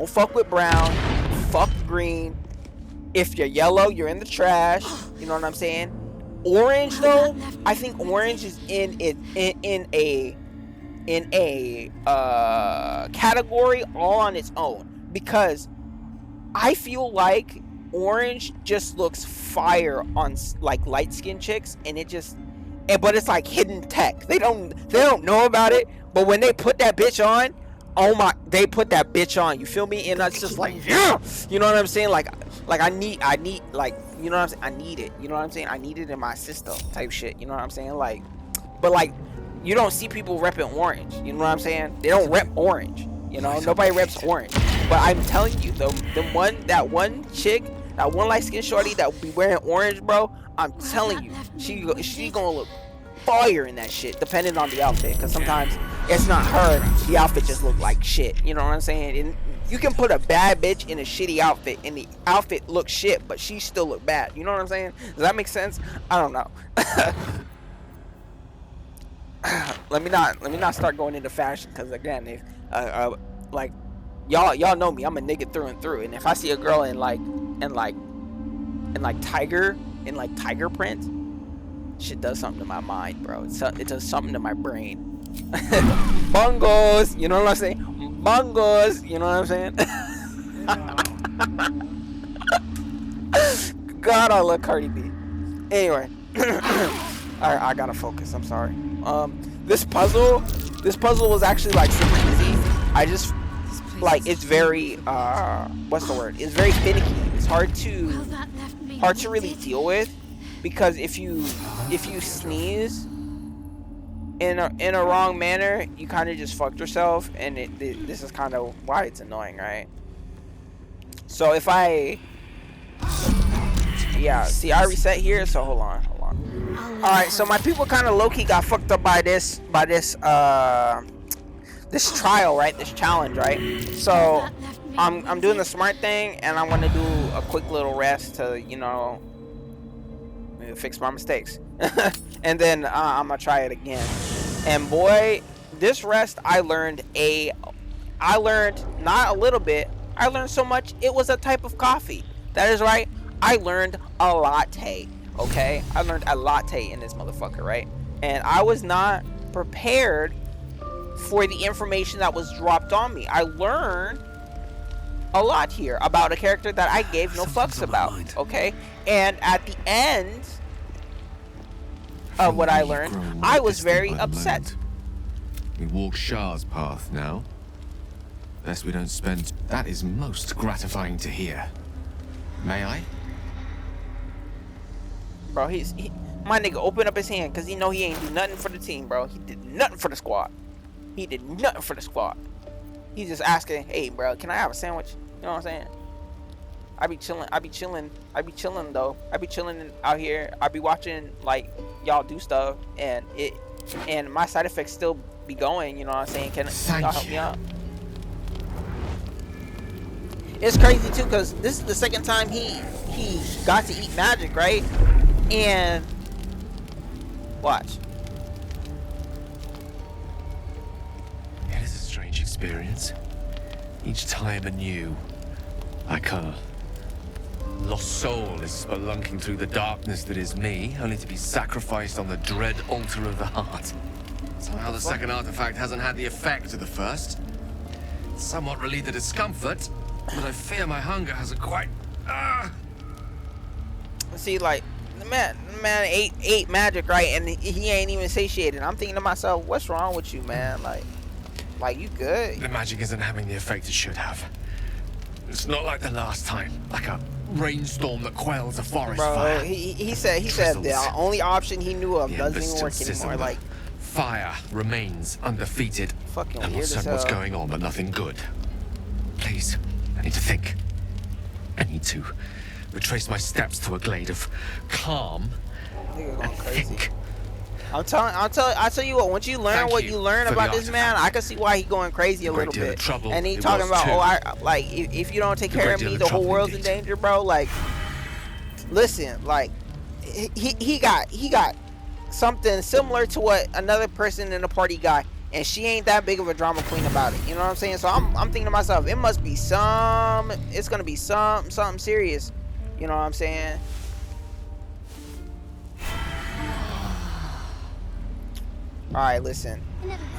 fuck with brown. Fuck green. If you're yellow, you're in the trash. You know what I'm saying? Orange though, I think orange is in a category all on its own, because I feel like orange just looks fire on like light skinned chicks, and but it's like hidden tech. They don't know about it, but when they put that bitch on, they put that bitch on. You feel me? And that's just like, yeah, you know what I'm saying? Like I need like, you know what I'm saying? I need it. You know what I'm saying? I need it in my system type shit. You know what I'm saying? Like, but like, you don't see people repping orange. You know what I'm saying? They don't rep orange. You know, nobody reps orange. But I'm telling you though, that one chick, that one light skin shorty that will be wearing orange, bro. I'm telling you, she gonna look fire in that shit, depending on the outfit. Because sometimes it's not her, the outfit just look like shit. You know what I'm saying? And you can put a bad bitch in a shitty outfit, and the outfit looks shit, but she still look bad. You know what I'm saying? Does that make sense? I don't know. Let me not start going into fashion, because again, if like y'all know me, I'm a nigga through and through, and if I see a girl in tiger print, shit does something to my mind, bro. It does something to my brain. Bongos, you know what I'm saying? Bongos, you know what I'm saying? God, I love Cardi B. Anyway, I gotta focus. I'm sorry. This puzzle was actually like super easy. I just like, it's very what's the word? It's very finicky. It's hard to really deal with, because if you sneeze in a wrong manner, you kind of just fucked yourself, and this is kind of why it's annoying, right? So if I see, I reset here, so hold on. All right, so my people kind of low-key got fucked up by this trial, right? This challenge, right? So I'm doing the smart thing, and I'm gonna do a quick little rest to, you know, fix my mistakes. And then I'm gonna try it again. And boy, this rest, I learned not a little bit, I learned so much. It was a type of coffee. That is right, I learned a latte. Okay, I learned a latte in this motherfucker, right? And I was not prepared for the information that was dropped on me. I learned a lot here about a character that I gave no fucks about, okay? And at the end of what I learned, I was very upset. We walk Shar's path now. Lest we don't spend... That is most gratifying to hear. May I? Bro, my nigga opened up his hand because he know he ain't do nothing for the team, bro. He did nothing for the squad. He's just asking, hey, bro, can I have a sandwich? You know what I'm saying? I be chilling though. I be chilling out here. I be watching like y'all do stuff, and my side effects still be going. You know what I'm saying? Can y'all help me out? It's crazy too, because this is the second time he got to eat magic, right? And watch. It is a strange experience. Each time anew, like a lost soul is spelunking through the darkness that is me, only to be sacrificed on the dread altar of the heart. Somehow the second artifact hasn't had the effect of the first. It's somewhat relieved the discomfort, but I fear my hunger hasn't quite... See, like, the man ate magic, right? And he ain't even satiated. I'm thinking to myself, what's wrong with you, man? Like you good? The magic isn't having the effect it should have. It's not like the last time, like a rainstorm that quells a forest fire. He said the only option he knew of doesn't even work anymore. Like, fire remains undefeated. Fucking I'm not weird as certain what's hell. going on, but nothing good. Please, I need to think. I need to retrace my steps to a glade of calm Nigga going and crazy. think. I tell you what. Once you learn Thank what you you learn for about the this man, artifact. I can see why he going crazy a Great little deal of bit. trouble And he it talking was about, too. if you don't take A care great of deal me, of the whole trouble world's in indeed. danger, bro. Like, listen, like, he got something similar to what another person in the party got, and she ain't that big of a drama queen about it. You know what I'm saying? So I'm thinking to myself, it must be it's gonna be something serious. You know what I'm saying? All right, listen.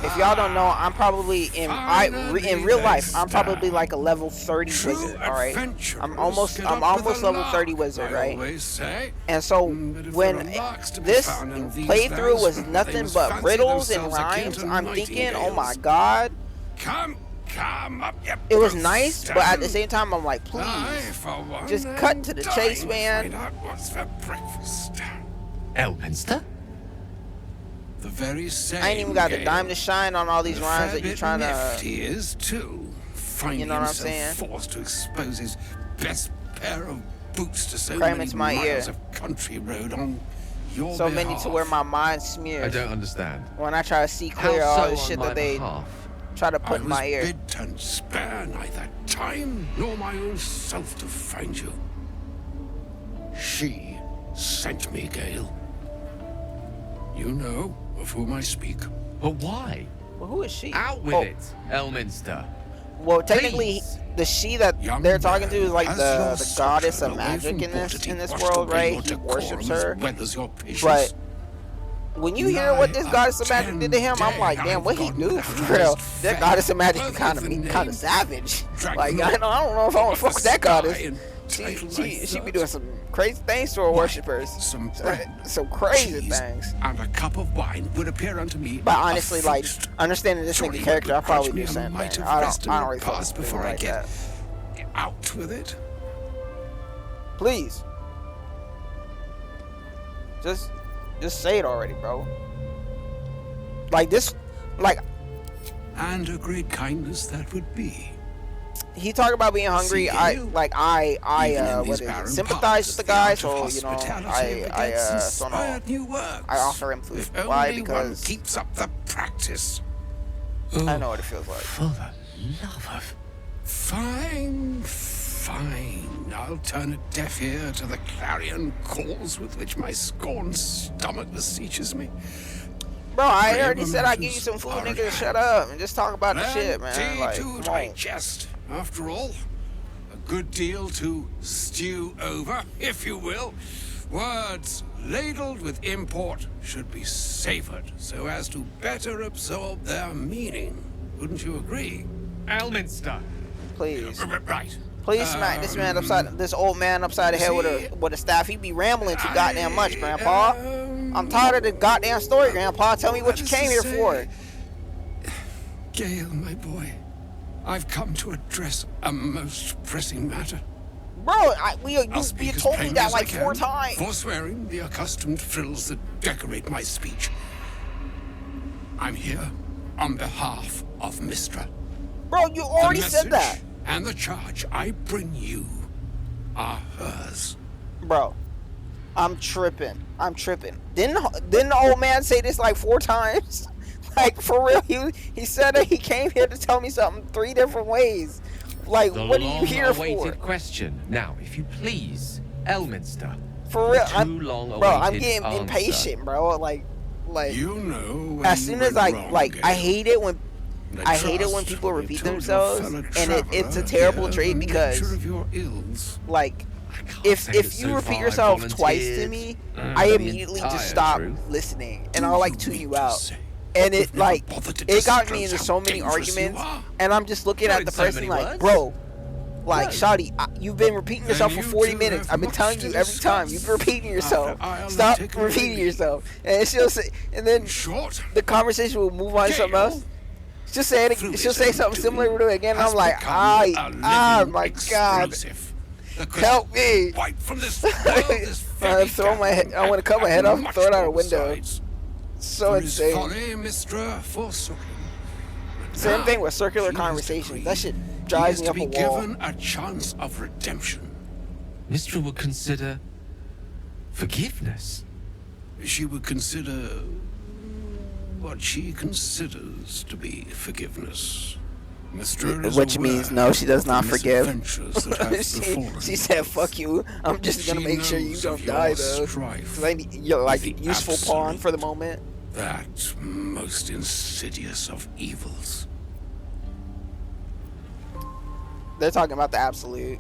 If y'all don't know, I'm probably in real life, I'm probably like a level 30 wizard. All right, I'm almost level 30 wizard, right? And so when this playthrough was nothing but riddles and rhymes, I'm thinking, oh my god, it was nice, but at the same time, I'm like, please, just cut to the chase, man. Elminster? The very same. I ain't even got the dime to shine on all these rhymes that you're trying to. He is too. Finding You know what I'm himself saying? forced to expose his best pair of boots to so Cram many into my miles ear. of country road on your So behalf. many to where my mind smears. I don't understand. When I try to see clear How all so the on shit my that they behalf? try to I put in was my ear. bid to spare neither time nor my own self to find you. She sent me, Gale. You know of whom I speak. But why? Well, who is she? Out with it, Elminster. Well, technically, Please. the she that Young they're talking to is like man, the as your goddess of sojourn magic away in from this Portity world, washed away right? your He decorum worships as her. well as your patience. But when you hear what this Nigh goddess of magic did to him, I'm like, damn, what he do for real? That goddess of magic is kind of savage. Like, I don't know if I want to fuck with that goddess. She be doing some crazy things to her worshippers. Some bread, Some crazy cheese, things. and a cup of wine would appear unto me. But a honestly, like, feast. understanding this Surely nigga you character, I would probably grudge me do the a same mite thing. of I rest don't in the really fuck past with before people I like get that. out with it. Please. Just say it already, bro. Like this, like And a great kindness that would be. he talked about being hungry. See, I Gale, what these is it, barren sympathize with the guy, parts, so art of you know, hospitality I begets don't know. inspired new works. I offer him food. If Why? only one Because keeps up the practice. I know what it feels like. For the love of... Fine. I'll turn a deaf ear to the clarion calls with which my scorned stomach beseeches me. Bro, I Brave already said I'd give you emotions some food, are nigga. Shut up and just talk about the shit, man. Plenty Like, to come on. digest, after all. A good deal to stew over, if you will. Words ladled with import should be savored so as to better absorb their meaning. Wouldn't you agree? Elminster! Please. Right. Please smack this man upside, this old man upside the head with a staff. He be rambling too goddamn much, Grandpa. I'm tired of the goddamn story, Grandpa. Tell me what you came here for. Gale, my boy, I've come to address a most pressing matter. Bro, you I'll speak as told me plainly that as I like 4 can, times. forswearing the accustomed frills that decorate my speech. I'm here on behalf of Mistra. Bro, you already The said that. message and the charge I bring you are hers. Bro, I'm tripping. Didn't the old man say this like 4 times? Like, for real, he said that he came here to tell me something 3 different ways. Like, The what are you here for? long-awaited question. Now, if you please, Elminster. For real, Too I'm long-awaited getting answer. impatient, bro. Like, You know when as you soon as went wrong, I Gale. hate it when The I hate it when trust people you repeat told your themselves, fellow and it's a traveller terrible here trait the because, nature of your ills. like, I can't if say that you so repeat far yourself I've twice to volunteered, me, for I the immediately entire just stop truth. listening, and Do I'll like you tune mean you to out. say And you've it never like bothered to it got me disclose into how so many dangerous you arguments, are? and I'm just looking Not at in the so person many like, words. bro, like, What? Shawty, you've been repeating yourself for Then you 40 two minutes. have I've been telling much you to every time. discuss. You've been repeating yourself. After I'll Stop take it repeating away. yourself. And she'll say, and then Short, the conversation will move on to something Gale, else. She'll say it. through She'll his say own something doing, similar to it again. And has I'm like, become a living my god, explosive that could help me! wipe from this world this very Throw my head. I want to cut my and head off, much throw it out a more window. besides. So For his insane. folly, Mistra forsook him. But Same now thing with circular he has conversations. decreed That shit he drives is me to up be a wall. given a chance of redemption. Mistra would consider forgiveness. She would consider what she considers to be forgiveness. Mr. is Which aware means no, she does not of the forgive. misadventures that have befallen she you. said, "Fuck you. I'm just gonna She make sure you knows don't of your die though. strife 'Cause I need, you're like with the useful pawn absolute. for the moment." That most insidious of evils. They're talking about the absolute.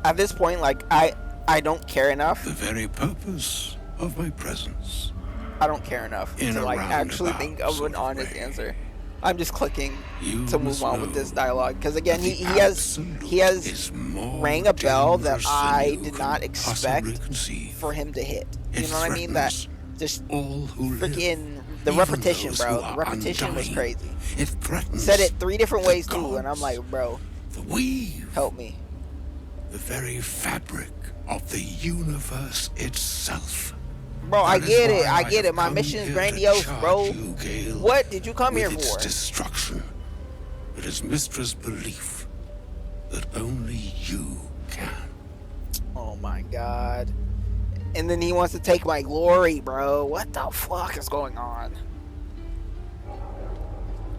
At this point, like I don't care enough. The very purpose of my presence. I don't care enough In to a like actually think of roundabout an honest sort of answer. way. I'm just clicking You to move must on with know this dialogue because again that he the has absolute is more rang a bell that dangerous than I you did can not possibly expect conceive. for him to hit. You It know what I mean? That threatens just all who live, freaking the even repetition, those bro. who The are repetition was undying. crazy. It threatens Said it 3 different the ways too, and I'm gods, like, bro, the weave, help me. the very fabric of the universe itself. Bro, I That is get it. why I get have it. My come mission is here to grandiose, charge bro. you, Gale, What did you come with here its for? destruction. It is Mistra's belief that only you can. Oh my god. And then he wants to take my glory, bro. What the fuck is going on?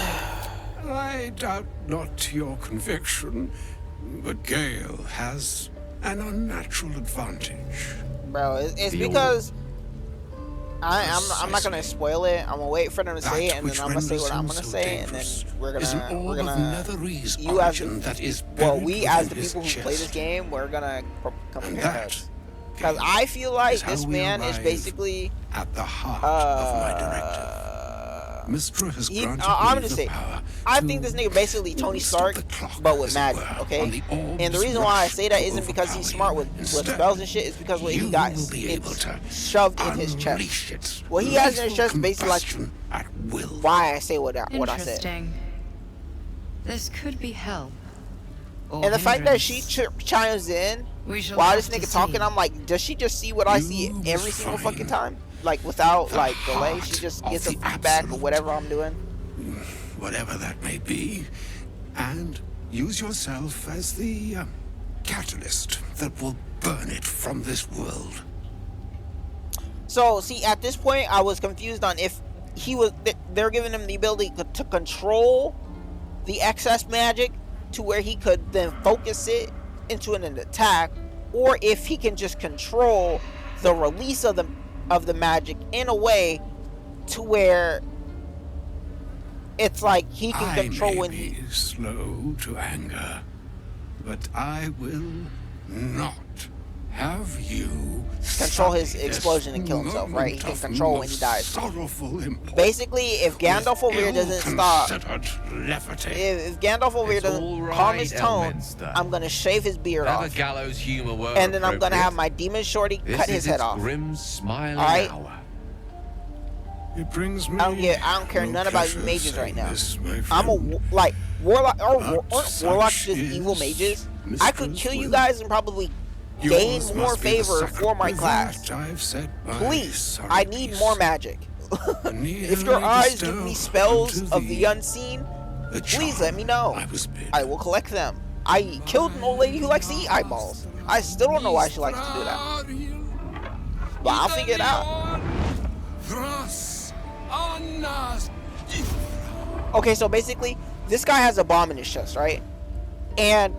I doubt not your conviction, but Gale has an unnatural advantage. Bro, it's The because I'm not gonna Precisely. spoil it. I'm gonna wait for them to say it, That and then which I'm gonna say renders what I'm him gonna so say, and then dangerous we're is an gonna orb of Nethery's you as origin that is well, buried we as the within his people who play this chest. game, we're gonna And compare that, notes. Because Gale, I feel like is how this we man is arrive basically at the heart of my directive. Mistra has granted I'm me gonna the say, power I to think this nigga basically Tony stop Stark, the clock, but with as it magic, were, okay? on the And the orb's reason why I rush say that to isn't because he's overpower smart you. with Instead, spells and shit. It's because what he you got will be able it's to shoved in his chest. unleash its What he has in his lethal chest basically like combustion at will. why I say what I said. Interesting. This could be help. Or And the fact that hindrance. she chimes in We shall while have this to nigga see. talking, I'm like, does she just see what I see You every must single find fucking time? Like without the like delay, heart she just of gets a the feedback or absolute. whatever I'm doing. Whatever that may be, and use yourself as the catalyst that will burn it from this world. So see, at this point, I was confused on if he was. They're giving him the ability to control the excess magic to where he could then focus it into an attack, or if he can just control the release of the magic in a way to where it's like he can control I may when be he. slow to anger, but I will not have you Control his sully this explosion and kill himself, right? He can moment control of when he dies. Sorrowful import. Basically, if Gandalf over here doesn't stop, Ill-considered levity. if Gandalf over here It's doesn't all calm right, his tone, Elminster. I'm gonna shave his beard Have a off, gallows humor were and then I'm gonna have appropriate. my demon shorty This cut is his head its off. grim, smiling Alright? hour. It brings me I don't care no none about you pleasure mages right saying now. this, my I'm a friend. like warlock or But aren't such warlocks just evil is mages? I could Mistress kill you will. guys and probably gain Yours more must be the favor second for my with class. that I've set my Please, sorry I need piece. more magic. If your Nearly eyes give me bestow spells unto of the thee unseen, the please charm let me know. I was bid. I will collect them. I killed an old lady who likes to eat eyeballs. I still don't know why she likes to do that, but I'll figure it out. Okay, so basically, this guy has a bomb in his chest, right? And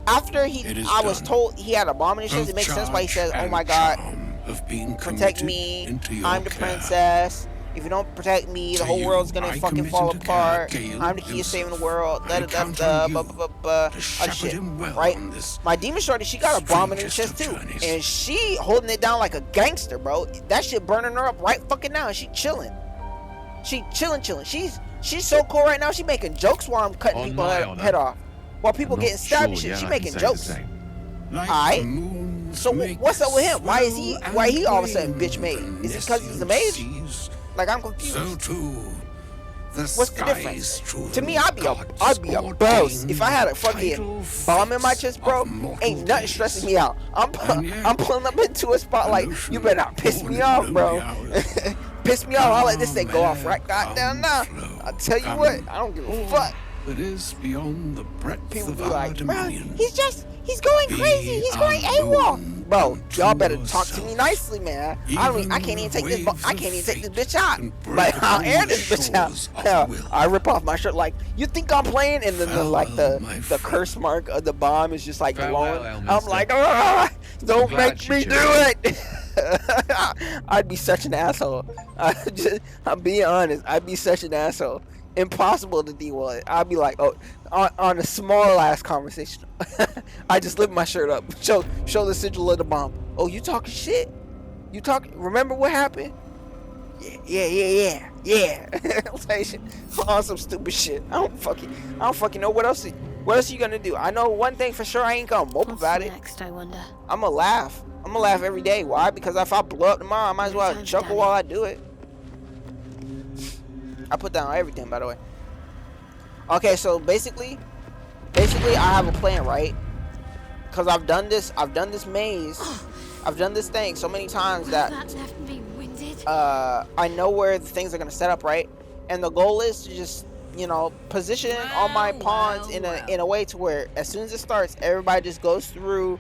after It is I was done. told he had a bomb in his chest. Both It makes sense why he charge says, "Oh and my God, charm have been protect committed me. into your I'm the care. princess. If you don't protect me, the To whole you, world's gonna I fucking commit fall into care apart. Gale I'm the key to saving the world." I Da da count da on da. you Ba ba ba. to shepherd Shit, him well right? on this My demon shorty, she got a bomb in her chest strangest too, of journeys. and she holding it down like a gangster, bro. That shit burning her up right fucking now. And she chilling. She chilling. She's so cool right now. She making jokes while I'm cutting On people my head, honor, head off, while people I'm getting not stabbed and sure shit. yet She I can making say the jokes. same. Like Alright. the moon's So make what's up with him? Why is he? swell Why he all of a and sudden bitch made? wane Is it because he's a Nessian mage? seas. Like I'm confused. So too, the What's the skies difference? through To me, the I'd be gods a boss ordained if I had a the fucking tidal bomb in my fates chest, bro. of mortal Ain't nothing days. stressing me out. And yet, I'm pulling up into a spot an like, ocean you better not piss born me in off, bro. lonely hours. Piss me off, I'll let this thing go off Come, right goddamn now. flow, I tell you come, what, I don't give a all fuck. That is beyond the breadth People of be our like, bro, dominion. he's going crazy. He's going AWOL. bro, Come y'all to better talk to me yourself. nicely, man. I can't even take this. waves I of can't even take this fate bitch out. can break Like I'll upon air the this bitch out. shores of Yeah, will. I rip off my shirt. Like you think I'm playing, and then Farewell, my the friend. curse mark of the bomb is just like Farewell, glowing. I'm Elminster. like, don't glad make you me do chose it. I'd be such an asshole. I'm being honest. I'd be such an asshole. Impossible to deal with. I'd be like, oh, on a small ass conversation. I just lift my shirt up, show the sigil of the bomb. Oh, you talking shit? You talking? Remember what happened? Yeah. Like shit. On some stupid shit. I don't fucking know what else. What else you gonna do? I know one thing for sure. I ain't gonna mope What's about it. next, I wonder? I'm gonna laugh. I'm gonna laugh every day. Why? Because if I blow up tomorrow, I might as well Time's chuckle done. while I do it. I put down everything, by the way. Okay, so basically, I have a plan, right? Cause I've done this maze, I've done this thing so many times that That left me winded. I know where the things are gonna set up, right? And the goal is to just, you know, position all my pawns in a way to where as soon as it starts, everybody just goes through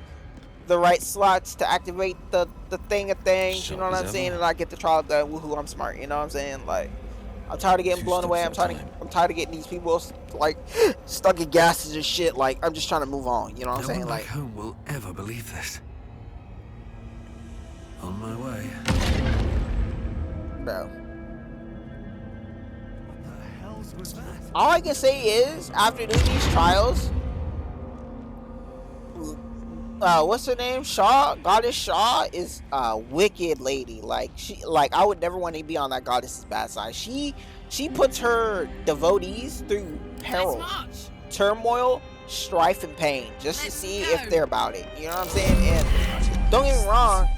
the right slots to activate the thing of things. You know what I'm saying? And I get the trial done. Woohoo! I'm smart. You know what I'm saying? Like, I'm tired of getting blown away. I'm tired of getting these people like stuck in gases and shit. Like, I'm just trying to move on. You know what I'm saying? Like, home will ever believe this. On my way. bro. What the hell was that? All I can say is, after doing these trials, what's her name? Shar, Goddess Shar is a wicked lady. Like I would never want to be on that goddess's bad side. She puts her devotees through peril, turmoil, strife, and pain just to see if they're about it. You know what I'm saying? And don't get me wrong,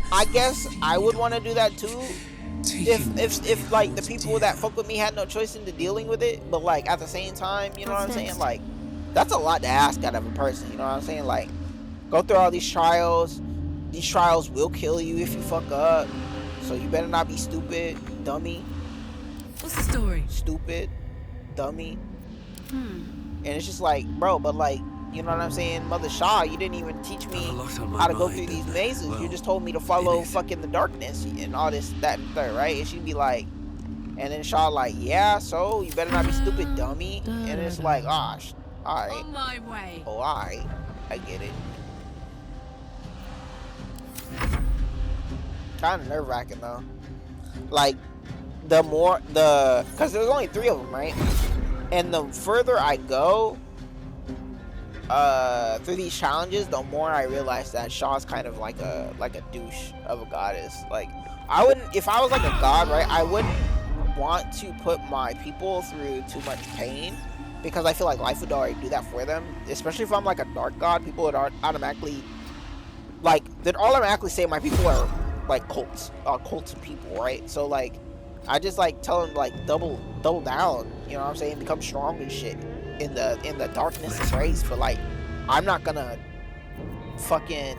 I guess I would want to do that too. If like the people that fuck with me had no choice into dealing with it, but like at the same time, you know what I'm saying? Like, that's a lot to ask out of a person, you know what I'm saying? Like, go through all these trials. These trials will kill you if you fuck up. So you better not be stupid, dummy. What's the story? Stupid, dummy. And it's just like, bro, but like, you know what I'm saying? Mother Shaw, you didn't even teach me how to go through these mazes. You just told me to follow fucking the darkness and all this, that, and third, right? And she'd be like, and then Shaw like, yeah, so you better not be stupid, dummy. And it's like, gosh. Alright. On my way. Oh, alright. I get it. Kind of nerve-wracking, though. Like, because there's only 3 of them, right? And the further I go through these challenges, the more I realize that Shaw's kind of like a douche of a goddess. Like, if I was like a god, right, I wouldn't want to put my people through too much pain, because I feel like life would already do that for them. Especially if I'm like a dark god, people would automatically say my people are like cults of people, right? So like, I just like tell them like double down, you know what I'm saying? Become strong and shit in the darkness of grace. But like, I'm not gonna fucking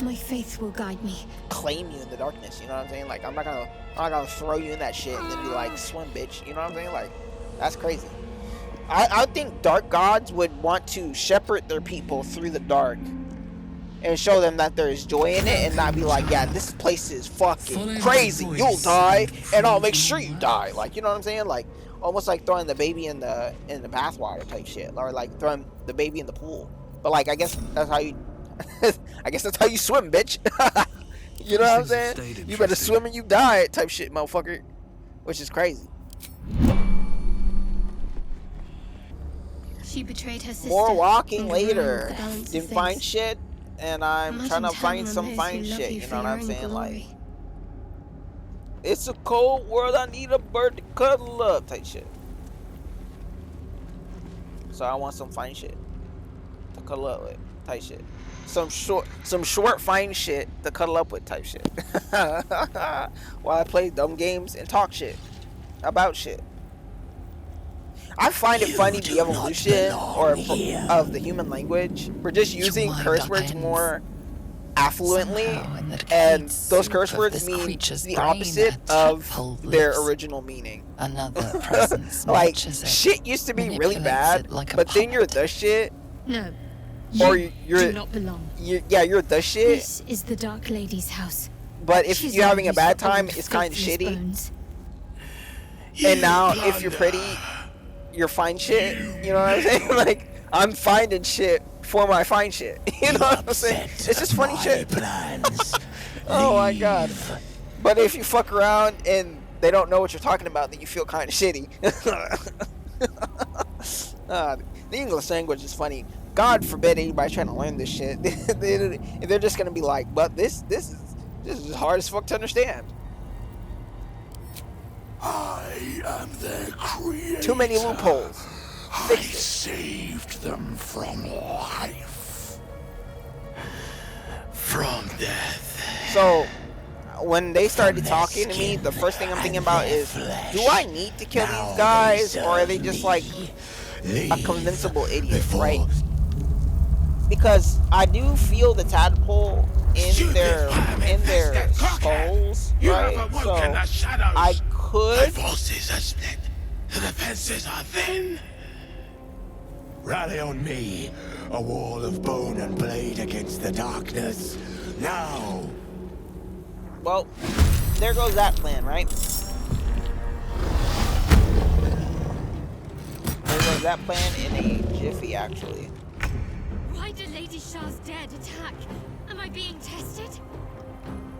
My faith will guide me. claim you in the darkness, you know what I'm saying? Like, I'm not gonna throw you in that shit and then be like, swim, bitch, you know what I'm saying? Like, that's crazy. I think dark gods would want to shepherd their people through the dark and show them that there is joy in it, and not be like, yeah, this place is fucking crazy, you'll die, and I'll make sure you die. Like, you know what I'm saying? Like, almost like throwing the baby in the bathwater type shit, or like throwing the baby in the pool. But like, I guess that's how you swim, bitch. You know what I'm saying? You better swim and you die type shit, motherfucker. Which is crazy. She betrayed her sister. More walking and ruined later. the balance of Didn't find things. shit, and I'm Imagine trying to telling find on some those fine who love shit. you You for know what your I'm own saying? Like, glory. it's a cold world, I need a bird to cuddle up type shit. So I want some fine shit to cuddle up with type shit. Some short fine shit to cuddle up with type shit. While I play dumb games and talk shit about shit. I find it funny the evolution of the human language. We're just using curse words more affluently, and those curse words mean the opposite of their original meaning. Another presence Like, watches it, shit used to be really manipulates bad, it like a but then you're puppet. the shit. No. Or you're do not belong. you're the shit. This is the Dark Lady's house. But if She's you're having a used bad to time, old, it's kind of faithless shitty. bones. And now, if you're pretty, you're fine shit. You know what I'm saying? Like, I'm finding shit for my fine shit. You know what I'm saying? It's just funny shit. Oh my god. But if you fuck around and they don't know what you're talking about, then you feel kind of shitty. The English language is funny. God forbid anybody trying to learn this shit. They're just gonna be like, but this is hard as fuck to understand. I am their creator. Too many loopholes. I saved them from life. From death. So, when they started talking to me, the first thing I'm thinking about is, do I need to kill these guys, or are they just like a convincible idiot, right? Because I do feel the tadpole in their skulls, right? So I could. Forces are split. The defenses are thin. Rally on me, a wall of bone and blade against the darkness. Now. Well, there goes that plan, right? There goes that plan in a jiffy, actually. Why did Lady Shar's dead attack? Am I being tested?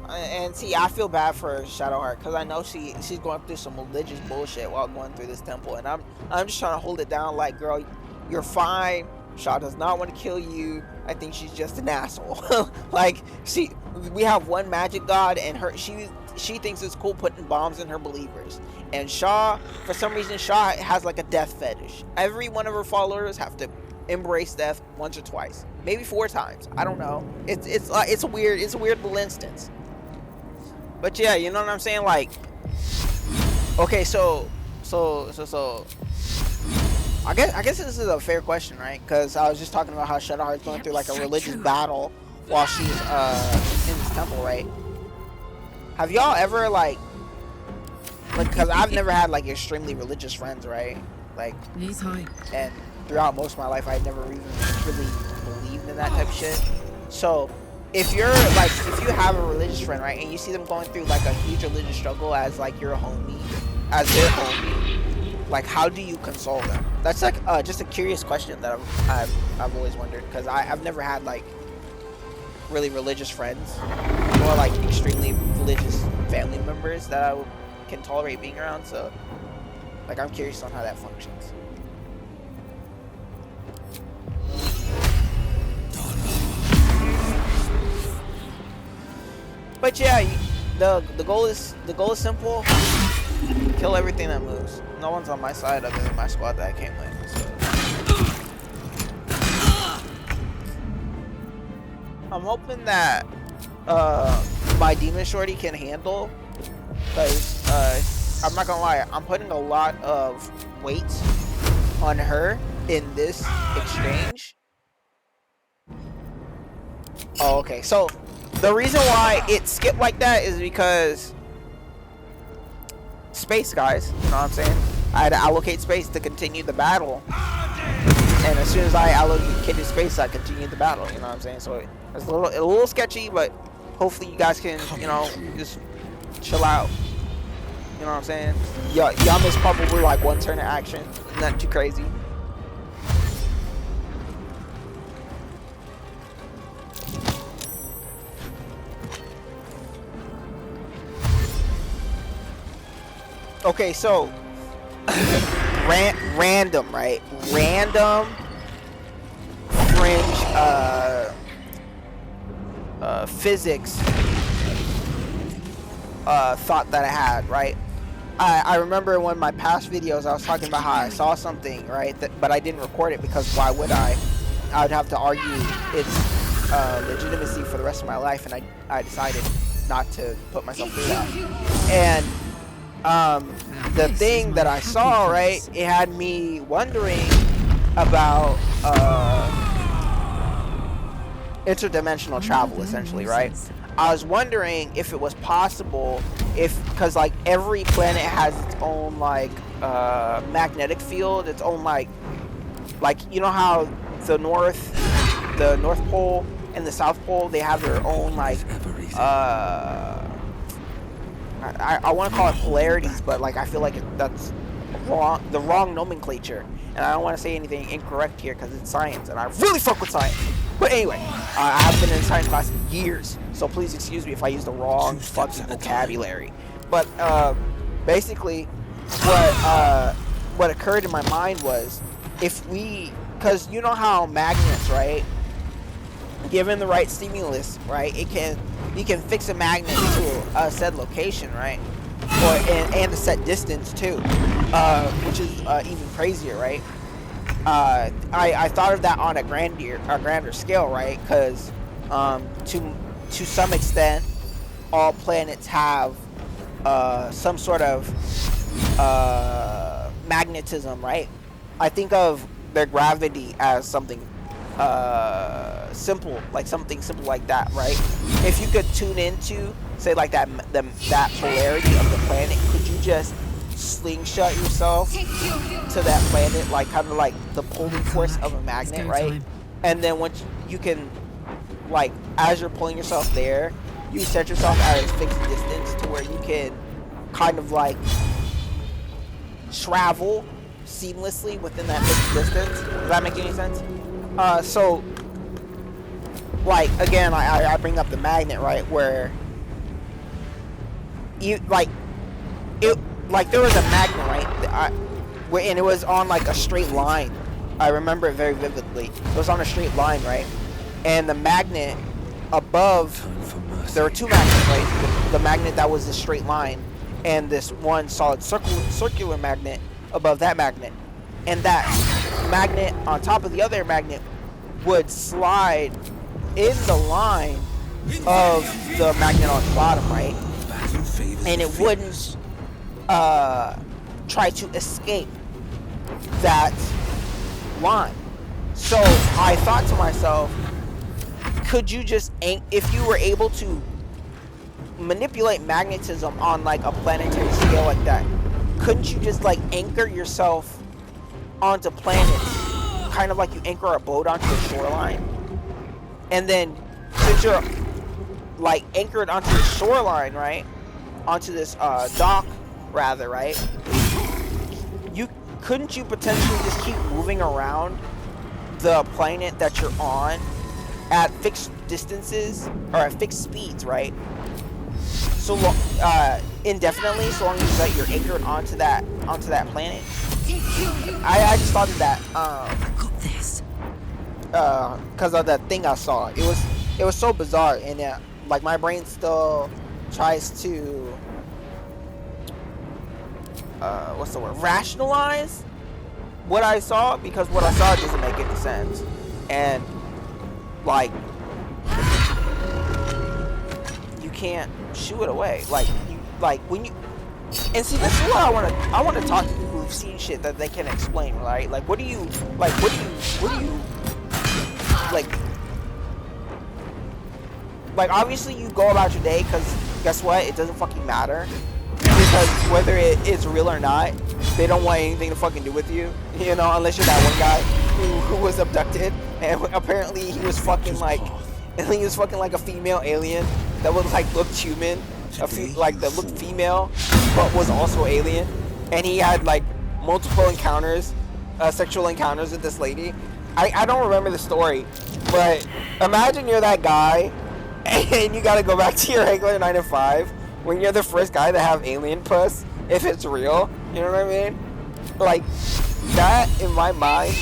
And see, I feel bad for Shadowheart because I know she's going through some religious bullshit while going through this temple, and I'm just trying to hold it down. Like, girl, you're fine. Shar does not want to kill you. I think she's just an asshole. Like, we have one magic god, and she thinks it's cool putting bombs in her believers. And Shar, for some reason, Shar has like a death fetish. Every one of her followers have to embrace death once or twice, maybe 4 times. I don't know. It's a weird little instance. But yeah, you know what I'm saying? Like, okay, so I guess this is a fair question, right? Because I was just talking about how Shadowheart's going through like a religious battle while she's in this temple, right? Have y'all ever like, because I've never had like extremely religious friends, right? Like, Knees high. and throughout most of my life, I never even really believed in that type of shit. So, if you have a religious friend, right, and you see them going through like a huge religious struggle as like your homie, as their homie, like, how do you console them? That's like just a curious question that I've always wondered, because I've never had like really religious friends or like extremely religious family members that I can tolerate being around. So, like, I'm curious on how that functions. But yeah, the goal is simple. Kill everything that moves. No one's on my side other than my squad that I came with. So. I'm hoping that my demon shorty can handle, because I'm not gonna lie, I'm putting a lot of weight on her in this exchange. Oh, okay. So the reason why it skipped like that is because space, guys. You know what I'm saying? I had to allocate space to continue the battle, and as soon as I allocated space, I continued the battle. You know what I'm saying? So it's a little sketchy, but hopefully you guys can, you know, just chill out. You know what I'm saying? Y'all miss probably like one turn of action, nothing too crazy. Okay, so random, right? Random fringe physics thought that I had, right? I remember in one of my past videos I was talking about how I saw something, right? But I didn't record it because why would I? I would have to argue its legitimacy for the rest of my life, and I decided not to put myself through that. And the thing that I saw, right, it had me wondering about interdimensional travel, essentially, right? I was wondering if it was possible, because like every planet has its own like magnetic field, its own like you know how the North the North Pole and the South Pole, they have their own like I want to call it polarities, but like I feel like that's wrong, the wrong nomenclature, and I don't want to say anything incorrect here because it's science, and I really fuck with science. But anyway, I have been in science class years, so please excuse me if I use the wrong fucking vocabulary. But basically, what occurred in my mind was, if we, because you know how magnets, right? Given the right stimulus, right, you can fix a magnet to a said location, right, and a set distance too, which is even crazier, right? I thought of that on a grander scale, right? Because to some extent, all planets have some sort of magnetism, right? I think of their gravity as something simple, like something simple like that, right? If you could tune into, say, like that polarity of the planet, could you just slingshot yourself to that planet, like kind of like the pulling force of a magnet, right? And then once you can, like, as you're pulling yourself there, you set yourself at a fixed distance to where you can kind of like travel seamlessly within that fixed distance. Does that make any sense? So, like, again, I bring up the magnet, right, where you, like, it, like, there was a magnet, right, and it was on, like, a straight line. I remember it very vividly. It was on a straight line, right, and the magnet above, there were two magnets, right, the magnet that was a straight line, and this one solid circular magnet above that magnet, and that magnet on top of the other magnet would slide in the line of the magnet on the bottom, right? And it wouldn't try to escape that line. So I thought to myself, could you just, if you were able to manipulate magnetism on like a planetary scale like that, couldn't you just like anchor yourself onto planets, kind of like you anchor a boat onto the shoreline? And then since you're like anchored onto the shoreline, right, onto this dock rather, right, couldn't you potentially just keep moving around the planet that you're on at fixed distances or at fixed speeds, right? So indefinitely, so long as that you're anchored onto that planet. I just thought of that because of that thing I saw. It was so bizarre, and like my brain still tries to what's the word? Rationalize what I saw, because what I saw doesn't make any sense, and like you can't shoo it away. Like when you, and see, this is what I want to talk to people who've seen shit that they can explain, right? Like what do you like obviously you go about your day, because guess what, it doesn't fucking matter, because whether it is real or not, they don't want anything to fucking do with you, you know, unless you're that one guy who was abducted, and apparently he was fucking like a female alien that was like looked human, that looked female but was also alien, and he had like multiple encounters, sexual encounters with this lady. I don't remember the story, but imagine you're that guy and you gotta go back to your regular 9 to 5 when you're the first guy to have alien puss, if it's real, you know what I mean? Like, that in my mind,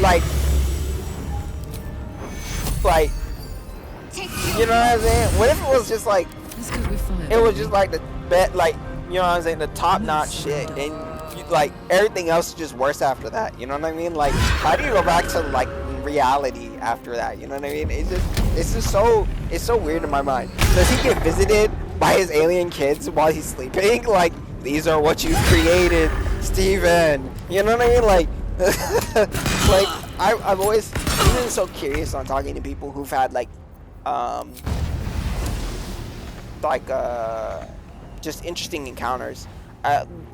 like, you know what I'm saying? What if it was just like, it was just like the bet, like, you know what I'm saying, the top-notch shit, and like everything else is just worse after that, you know what I mean? Like, how do you go back to like reality after that, you know what I mean? It's so weird in my mind. Does he get visited by his alien kids while he's sleeping? Like, these are what you've created, Steven, you know what I mean? Like like I've always been so curious on talking to people who've had like just interesting encounters.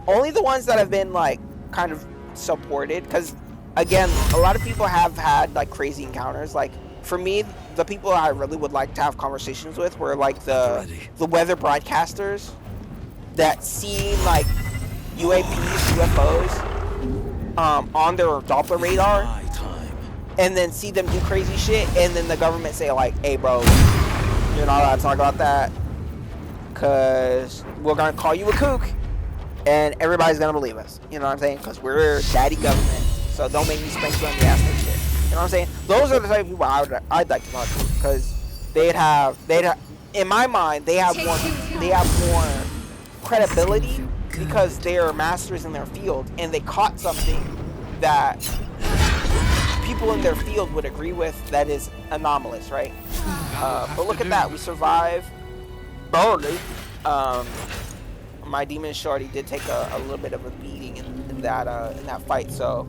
Only the ones that have been like kind of supported, because again, a lot of people have had like crazy encounters. Like for me, the people I really would like to have conversations with were like the weather broadcasters that see like UAPs, UFOs on their Doppler radar, and then see them do crazy shit, and then the government say like, hey bro, you're not allowed to talk about that because we're gonna call you a kook and everybody's gonna believe us. You know what I'm saying? Because we're daddy government, so don't make me spank you on the ass and shit. You know what I'm saying? Those are the type of people I'd like to talk to, because they'd have, in my mind, they have more credibility because they are masters in their field and they caught something that people in their field would agree with that is anomalous, right? But look at that, we survived barely. My demon shorty did take a little bit of a beating in that fight, so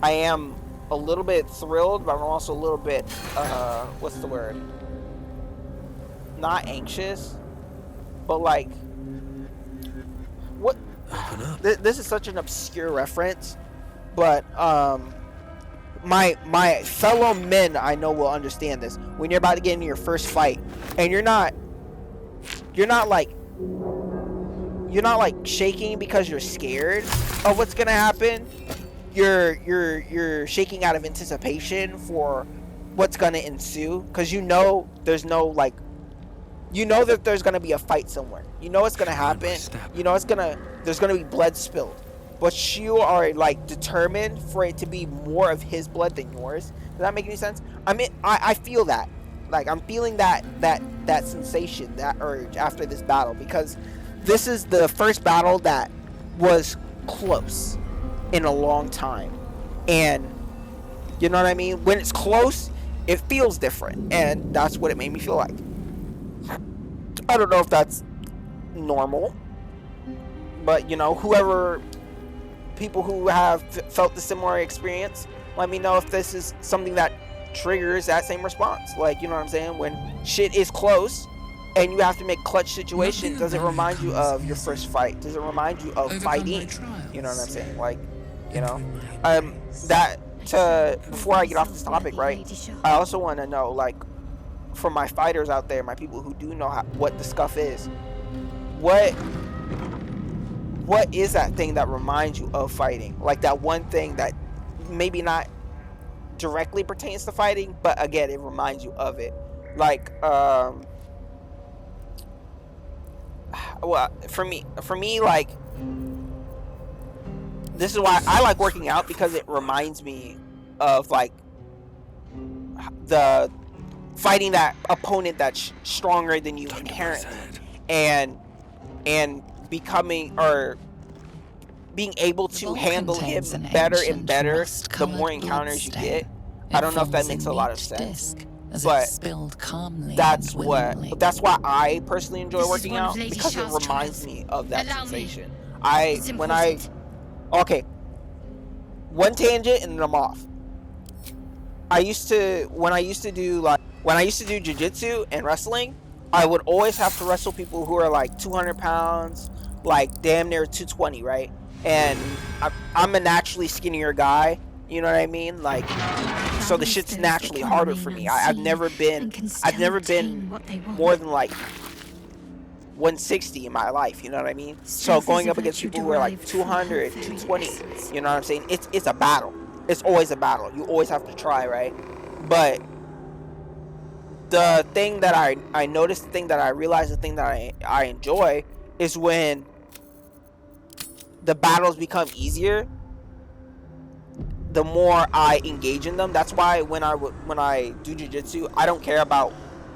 I am a little bit thrilled, but I'm also a little bit what's the word? Not anxious, but like what? This is such an obscure reference, but my fellow men I know will understand this. When you're about to get into your first fight, and you're not like shaking because you're scared of what's gonna happen. You're shaking out of anticipation for what's gonna ensue, because you know there's no like, you know that there's gonna be a fight somewhere. You know it's gonna happen. You know there's gonna be blood spilled, but you are like determined for it to be more of his blood than yours. Does that make any sense? I mean, I feel that, like I'm feeling that sensation, that urge after this battle, because this is the first battle that was close in a long time, and you know what I mean? When it's close, it feels different, and that's what it made me feel like. I don't know if that's normal, but you know, people who have felt the similar experience, let me know if this is something that triggers that same response. Like, you know what I'm saying? When shit is close and you have to make clutch situations, does it remind you of your first fight? Does it remind you of fighting? You know what I'm saying? Like, you know, before I get off this topic, right, I also want to know, like, for my fighters out there, my people who do know what the scuff is, what is that thing that reminds you of fighting? Like that one thing that maybe not directly pertains to fighting, but again, it reminds you of it. Like, well, for me, like, this is why I like working out, because it reminds me of like the fighting that opponent that's stronger than you inherently, and becoming, or being able to handle him better and better the more encounters you get. I don't know if that makes a lot of sense, but that's why I personally enjoy working out, because it reminds me of that sensation. Okay, one tangent and then I'm off. When I used to do jiu-jitsu and wrestling, I would always have to wrestle people who are like 200 pounds, like damn near 220, right? And I'm a naturally skinnier guy, you know what I mean? Like, so the shit's naturally harder for me. I've never been more than like 160 in my life, you know what I mean? So going up against people who are like 200, 220, you know what I'm saying? It's a battle. It's always a battle. You always have to try, right? But the thing that I noticed, the thing that I realized, the thing that I enjoy is when the battles become easier, the more I engage in them. That's why when I do jiu-jitsu, I don't care about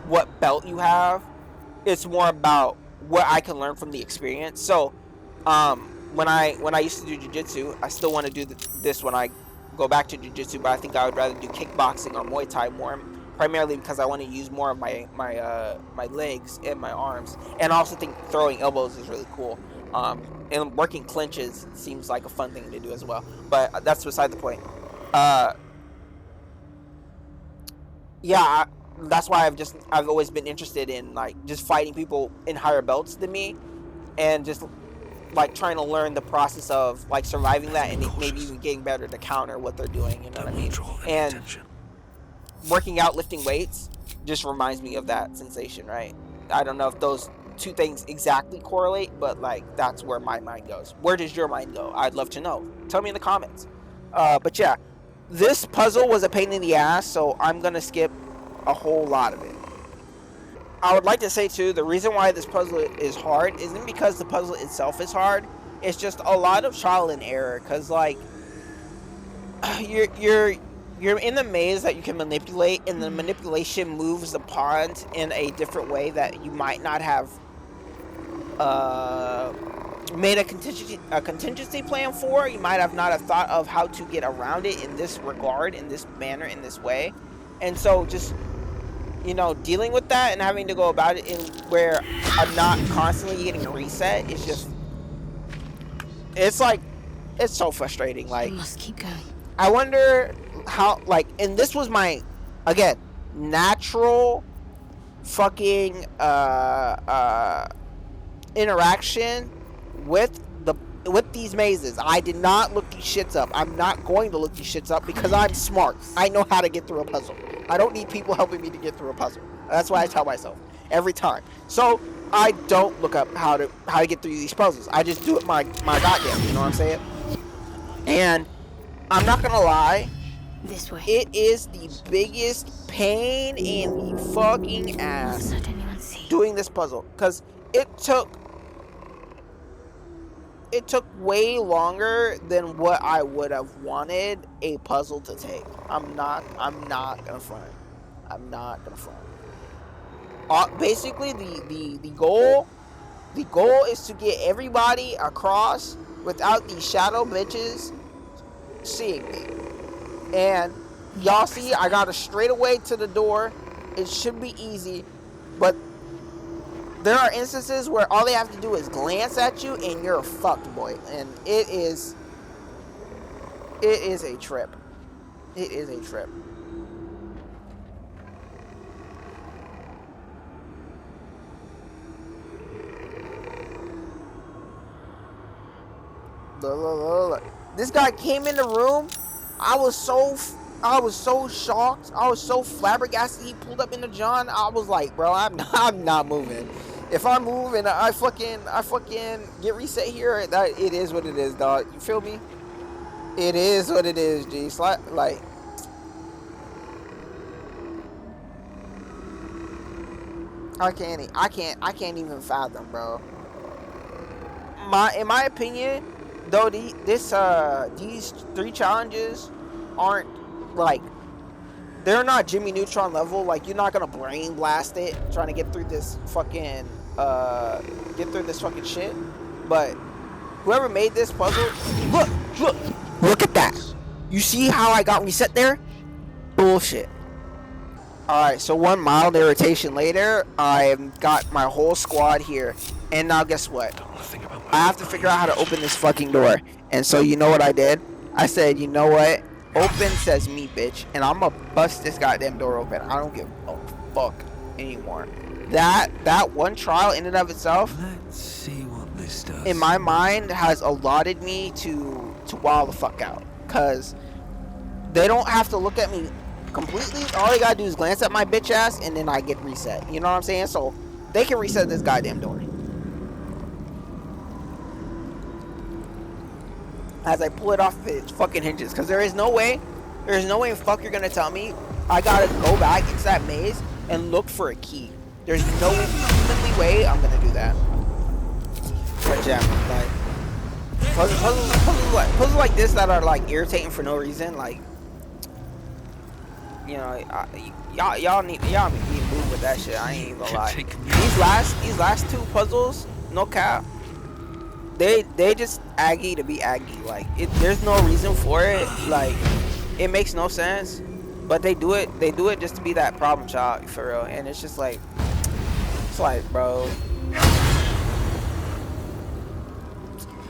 what belt you have. It's more about what I can learn from the experience. So when I used to do jiu-jitsu, I still want to do this when I go back to jiu-jitsu, but I think I would rather do kickboxing or Muay Thai more, primarily because I want to use more of my legs and my arms, and I also think throwing elbows is really cool. And working clinches seems like a fun thing to do as well, but that's beside the point. Yeah, that's why I've always been interested in like just fighting people in higher belts than me, and just like trying to learn the process of like surviving that, and maybe even getting better to counter what they're doing, you know what I mean? And working out, lifting weights just reminds me of that sensation, right? I don't know if those two things exactly correlate, but like that's where my mind goes. Where does your mind go? I'd love to know. Tell me in the comments. But yeah, this puzzle was a pain in the ass, so I'm gonna skip a whole lot of it. I would like to say too, the reason why this puzzle is hard isn't because the puzzle itself is hard. It's just a lot of trial and error, cause like you're in the maze that you can manipulate, and the manipulation moves the pawns in a different way that you might not have made a contingency plan for. You might have not have thought of how to get around it in this regard, in this manner, in this way. And so just, you know, dealing with that and having to go about it in where I'm not constantly getting a reset is just, it's like, it's so frustrating. Like, I must keep going. I wonder how, like, and this was my, again, natural fucking interaction with these mazes. I did not look these shits up. I'm not going to look these shits up because I'm smart. I know how to get through a puzzle. I don't need people helping me to get through a puzzle. That's what I tell myself every time. So I don't look up how to get through these puzzles. I just do it my goddamn. You know what I'm saying? And I'm not gonna lie. This way. It is the biggest pain in the fucking ass doing this puzzle, because it took way longer than what I would have wanted a puzzle to take. I'm not gonna front. I'm not gonna front. Basically, the goal is to get everybody across without these shadow bitches seeing me. And y'all see, I got a straight away to the door. It should be easy, but there are instances where all they have to do is glance at you and you're fucked, boy. And it is a trip. It is a trip. Look. This guy came in the room. I was so shocked. I was so flabbergasted. He pulled up in the John. I was like, bro, I'm not moving. If I move and I fucking get reset here, that it is what it is, dog. You feel me? It is what it is, G. Like, I can't even fathom, bro. In my opinion, though, these 3 challenges aren't like, they're not Jimmy Neutron level. Like, you're not gonna brain blast it trying to get through this fucking shit. But whoever made this puzzle, look at that. You see how I got reset there? Bullshit. Alright, so 1 mild irritation later, I've got my whole squad here. And now guess what? I have to figure out how to open this fucking door. And so you know what I did? I said, you know what? Open says me, bitch. And I'm gonna bust this goddamn door open. I don't give a fuck anymore. That one trial in and of itself, Let's see what this does. in my mind, has allotted me to wild the fuck out. Cause they don't have to look at me completely. All they gotta do is glance at my bitch ass and then I get reset. You know what I'm saying? So they can reset this goddamn door. As I pull it off of its fucking hinges. Cause there's no way fuck you're gonna tell me I gotta go back into that maze and look for a key. There's no humanly way I'm gonna do that. But yeah, like puzzles like this that are like irritating for no reason, like, you know, y'all need to move with that shit. I ain't even gonna lie. These last 2 puzzles, no cap, they just aggy to be aggy. Like, there's no reason for it. Like, it makes no sense, but they do it just to be that problem child, for real. And it's just like, bro,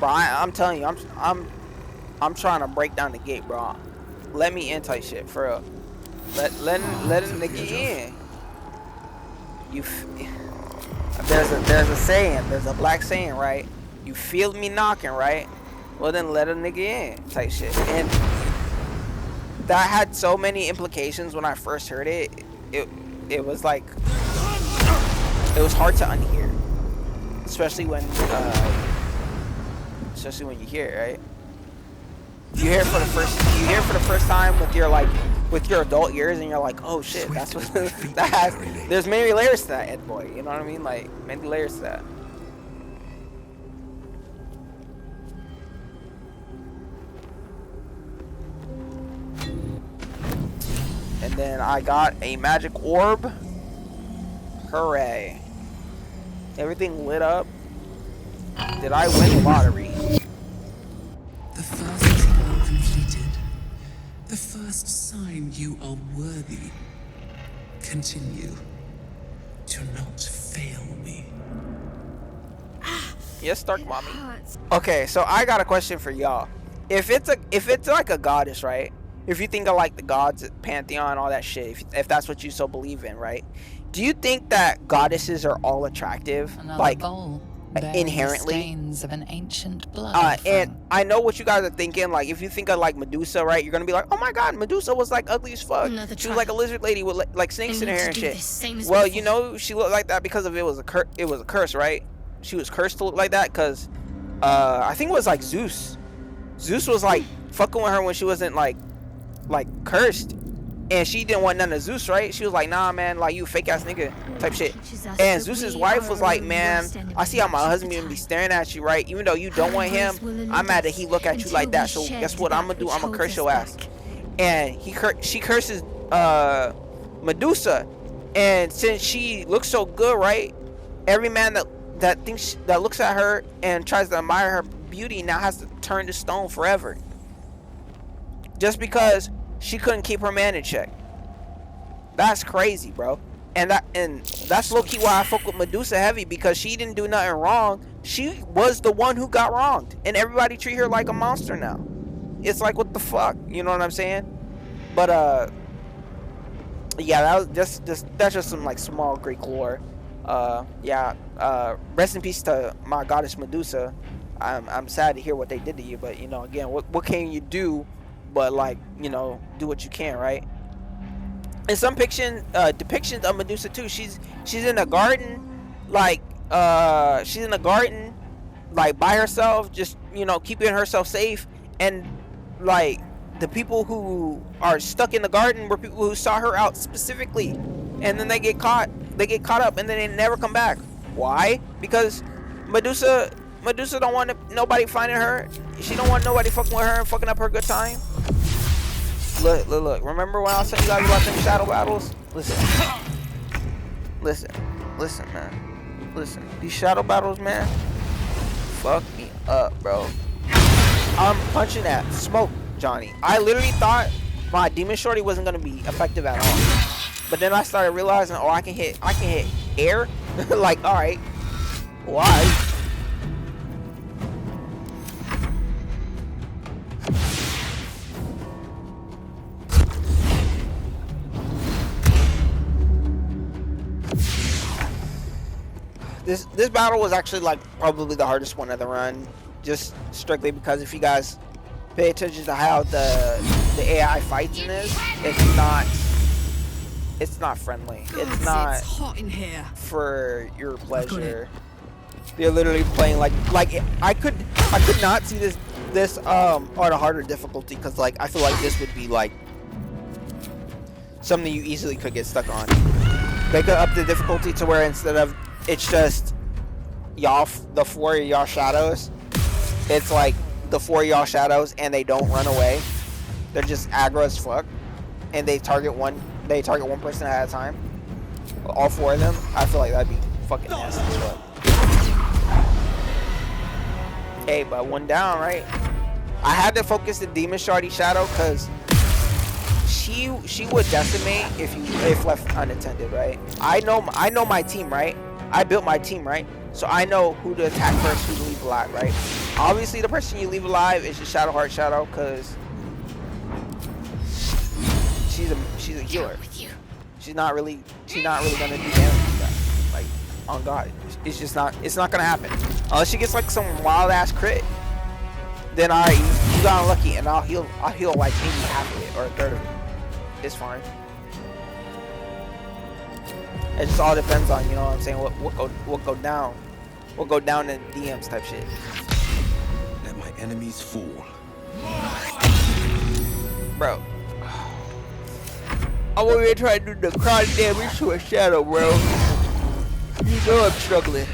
I'm telling you, I'm trying to break down the gate, bro. Let me in type shit, for real. Let a nigga in. There's a saying, there's a black saying, right? You feel me knocking, right? Well, then let a nigga in type shit. And that had so many implications when I first heard it. It was like it was hard to unhear, especially when you hear it, right? You hear it for the first time with your adult ears, and you're like, oh shit, that's what that has. There's many layers to that, Ed boy. You know what I mean? Like many layers to that. And then I got a magic orb. Hooray. Everything lit up. Did I win the lottery? The first trial completed. The first sign you are worthy. Continue. Do not fail me. Yes, Dark Mommy. Okay, so I got a question for y'all. If it's like a goddess, right? If you think of like the gods, pantheon, all that shit, if that's what you so believe in, right? Do you think that goddesses are all attractive, like inherently? Stains of an ancient blood. And I know what you guys are thinking. Like, if you think of like Medusa, right? You're gonna be like, oh my god, Medusa was like ugly as fuck. She was like a lizard lady with like snakes in her hair and shit. Well, you know, she looked like that because it was a curse, right? She was cursed to look like that because I think it was like Zeus. Zeus was like fucking with her when she wasn't like cursed, and she didn't want none of Zeus, right? She was like, nah man, like you fake ass nigga type shit. And Zeus's wife was like, man, I see how my husband be staring at you, right? Even though you don't want him, I'm mad that he look at you like that. So guess what I'm gonna do? I'm gonna curse your ass. And she curses Medusa, and since she looks so good, right? Every man that looks at her and tries to admire her beauty now has to turn to stone forever, just because she couldn't keep her man in check. That's crazy, bro. And that's low-key why I fuck with Medusa heavy, because she didn't do nothing wrong. She was the one who got wronged, and everybody treat her like a monster now. It's like, what the fuck, you know what I'm saying? But yeah, that was that's just some like small Greek lore. Rest in peace to my goddess Medusa. I'm sad to hear what they did to you, but you know, again, what can you do but like, you know, do what you can, right? In some depictions of Medusa too, she's in a garden, like she's in a garden like by herself, just, you know, keeping herself safe, and like the people who are stuck in the garden were people who saw her out specifically, and then they get caught up, and then they never come back. Why? Because Medusa don't want nobody finding her. She don't want nobody fucking with her and fucking up her good time. Look. Remember when I was telling you guys about them shadow battles? Listen, man. Listen. These shadow battles, man, fuck me up, bro. I'm punching at smoke, Johnny. I literally thought my demon shorty wasn't gonna be effective at all. But then I started realizing, oh, I can hit air. Like, all right, why? This battle was actually like probably the hardest one of the run, just strictly because if you guys pay attention to how the AI fights in this, it's not friendly. It's not hot in here for your pleasure. They're literally playing like I could not see this on a harder difficulty, because like I feel like this would be like something you easily could get stuck on. They could up the difficulty to where instead of it's just y'all, the four of y'all shadows, it's like the four of y'all shadows and they don't run away. They're just aggro as fuck, and they target one person at a time. All four of them. I feel like that'd be fucking nasty as fuck. Hey, but one down, right? I had to focus the demon shorty shadow because she would decimate if left unattended, right? I know my team, right? I built my team, right? So I know who to attack first, who to leave alive, right? Obviously, the person you leave alive is your Shadow Heart Shadow, because she's a healer. She's not really gonna do damage to that. Like, on God, it's not gonna happen unless she gets like some wild ass crit. then alright, you got unlucky, and I'll heal like maybe half of it or a third of it. It's fine. It just all depends on, you know what I'm saying, what go down in DMs type shit. Let my enemies fall. Bro, I'm over here trying to do the crowd damage to a shadow, bro. You know I'm struggling.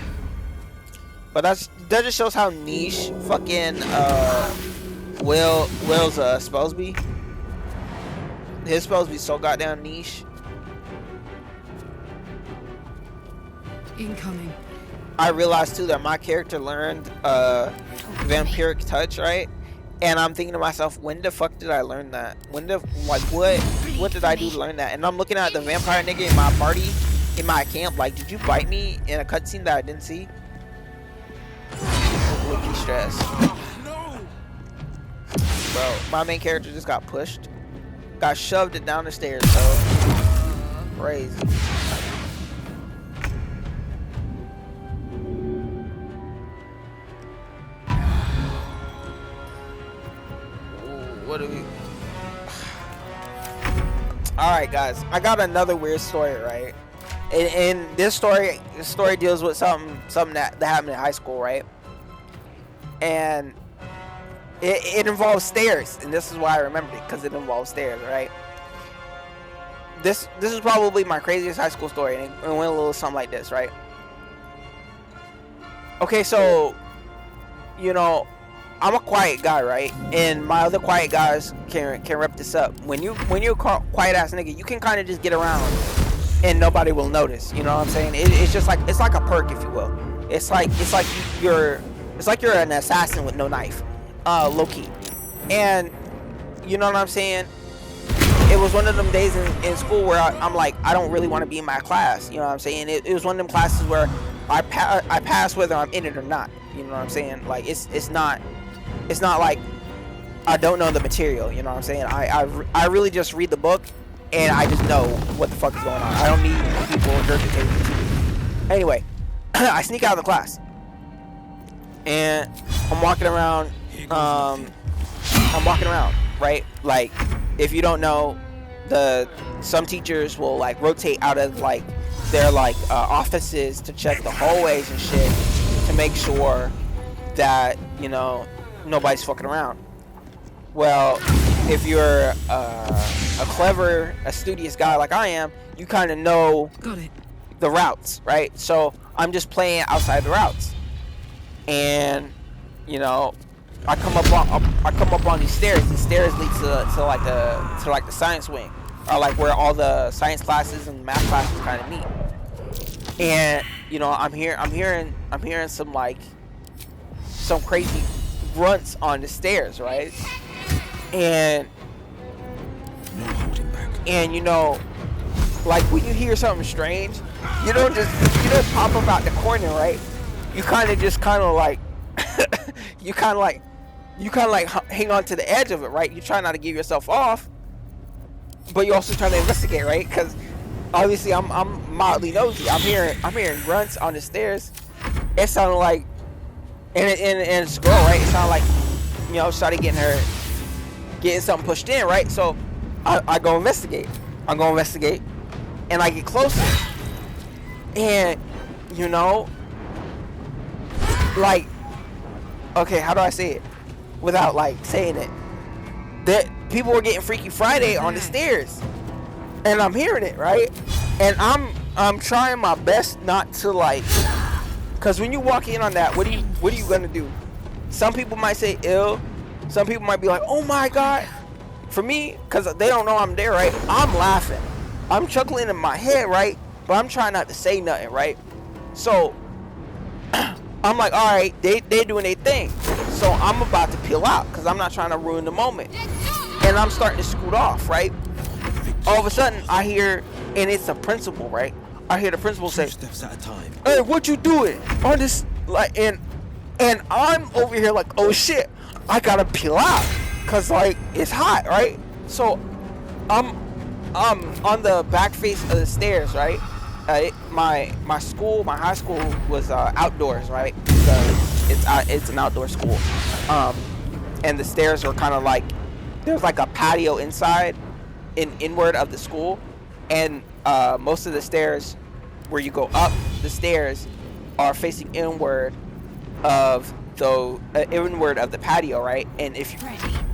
But that just shows how niche fucking Will's spells be. His spells be so goddamn niche. Incoming. I realized too that my character learned vampiric touch, right? And I'm thinking to myself, when the fuck did I learn that? What did I do to learn that? And I'm looking at the vampire nigga in my party, in my camp, like, did you bite me in a cutscene that I didn't see? Low-key stress. Bro, my main character just got pushed. Got shoved it down the stairs, bro. Crazy. What do we... Alright guys, I got another weird story, right? And this story deals with something that happened in high school, right? And it involves stairs, and this is why I remembered it, because it involves stairs, right? This is probably my craziest high school story, and it went a little something like this, right? Okay, so, you know, I'm a quiet guy, right? And my other quiet guys can rep this up. When you're a quiet ass nigga, you can kind of just get around, and nobody will notice. You know what I'm saying? It's just like, it's like a perk, if you will. It's like you're an assassin with no knife, low key. And you know what I'm saying? It was one of them days in school where I'm like, I don't really want to be in my class. You know what I'm saying? It was one of them classes where I pass whether I'm in it or not. You know what I'm saying? Like it's not like I don't know the material. You know what I'm saying? I really just read the book and I just know what the fuck is going on. I don't need people regurgitating to me. Anyway, I sneak out of the class and I'm walking around. Right? Like, if you don't know, some teachers will like rotate out of like their offices to check the hallways and shit to make sure that, you know, nobody's fucking around. Well, if you're a studious guy like I am, you kind of know the routes, right? So I'm just playing outside the routes, and you know, I come up on these stairs. These stairs lead to like the science wing, or like where all the science classes and math classes kind of meet. And you know, I'm hearing some crazy grunts on the stairs, right? And you know, like when you hear something strange, you don't pop up out the corner, right? You kind of like hang on to the edge of it, right? You try not to give yourself off, but you're also trying to investigate, right? Because obviously I'm mildly nosy. I'm hearing grunts on the stairs. It sounded like, and it's a girl, right? It sounded like, you know, started getting something pushed in, right? So I go investigate. And I get closer, and you know, like, okay, how do I say it without like saying it? That people were getting Freaky Friday on the stairs, and I'm hearing it, right? And I'm trying my best not to like, cause when you walk in on that, what are you gonna do? Some people might say ill, some people might be like, oh my god. For me, cause they don't know I'm there, right? I'm laughing, I'm chuckling in my head, right? But I'm trying not to say nothing, right? So I'm like, all right, they doing their thing. So I'm about to peel out because I'm not trying to ruin the moment. And I'm starting to scoot off, right? All of a sudden, I hear, and it's a principal, right? I hear the principal say, steps at a time. Hey, what you doing on this? Like, and I'm over here like, oh shit, I gotta peel out because like it's hot, right? So I'm on the back face of the stairs, right? My high school was outdoors, right? It's an outdoor school. and the stairs were kind of like, there's like a patio inside, inward of the school, and most of the stairs where you go up the stairs are facing inward of the patio, right? And if you,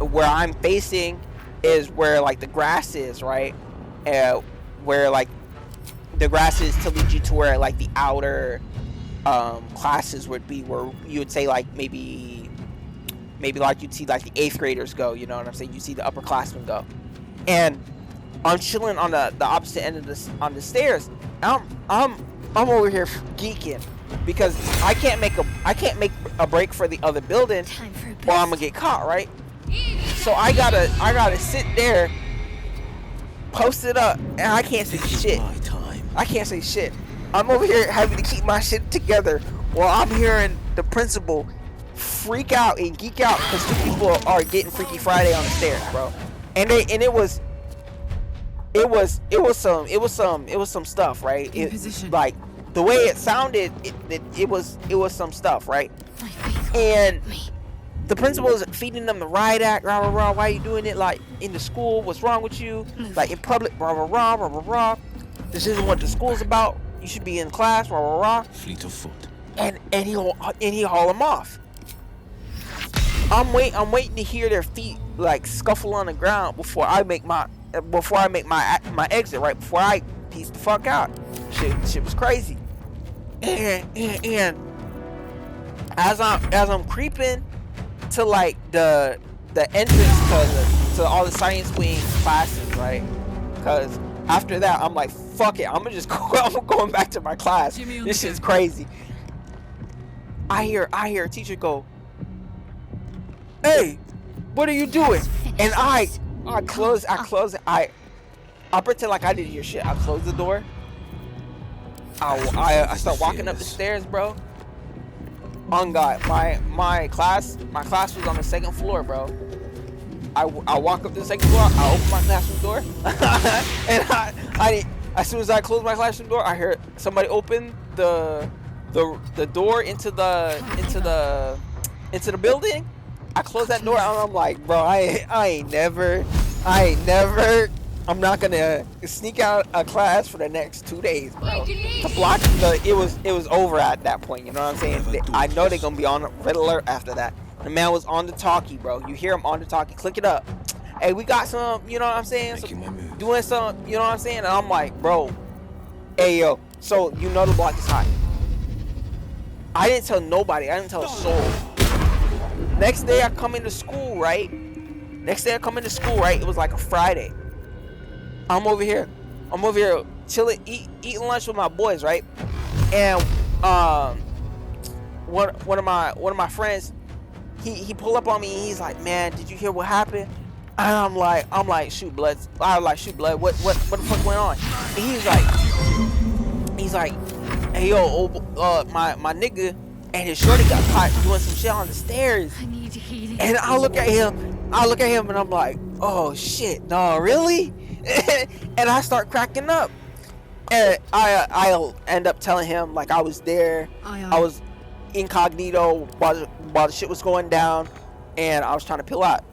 where I'm facing is where like the grass is, right? Where like the grass is to lead you to where like the outer classes would be, where you would say like maybe like you'd see like the 8th graders go, you know what I'm saying? You see the upperclassmen go, and I'm chilling on the opposite end of the stairs. I'm over here geeking because I can't make a break for the other building, or I'm gonna get caught, right? So I gotta sit there, post it up, and I can't say shit. I can't say shit. I'm over here having to keep my shit together while I'm hearing the principal freak out and geek out because 2 people are getting Freaky Friday on the stairs, bro. And it was some stuff, right? Like the way it sounded, it was some stuff, right? And the principal is feeding them the riot act, rah rah rah. Why are you doing it like in the school? What's wrong with you? Like in public, rah rah rah rah rah rah. This isn't what the school's about. You should be in class, rah rah rah. Fleet of foot. And he haul them off. I'm waiting to hear their feet like scuffle on the ground before I make my exit, right? Before I piece the fuck out. Shit was crazy. And as I'm creeping to like the entrance to all the science wing classes, right? Because after that I'm like, fuck it, I'm going back to my class. This shit's crazy. I hear a teacher go, "Hey, what are you doing?" And I close it. I pretend like I didn't hear shit. I close the door. I start walking up the stairs, bro. On God, my class was on the 2nd floor, bro. I walk up to the 2nd floor. I open my classroom door, and I as soon as I close my classroom door, I hear somebody open the door into the building. I close that door, and I'm like, bro, I ain't never. I'm not gonna sneak out of class for the next 2 days, bro. To block it was over at that point. You know what I'm saying? I know they're gonna be on red alert after that. The man was on the talkie, bro. You hear him on the talkie. Click it up. Hey, we got some. You know what I'm saying? Doing some. You know what I'm saying? And I'm like, bro. Hey, yo. So you know the block is hot. I didn't tell nobody. I didn't tell a soul. Next day I come into school, right? It was like a Friday. I'm over here chilling, eating lunch with my boys, right? And one of my friends, he pulled up on me and he's like, "Man, did you hear what happened?" And I'm like, shoot blood. I was like, shoot blood. What the fuck went on? And he's like, "Hey yo, my nigga and his shorty got caught doing some shit on the stairs." I need healing. And I look at him and I'm like, "Oh shit, no, really?" And I start cracking up. And I'll end up telling him like I was there. I was incognito while the shit was going down, and I was trying to peel out.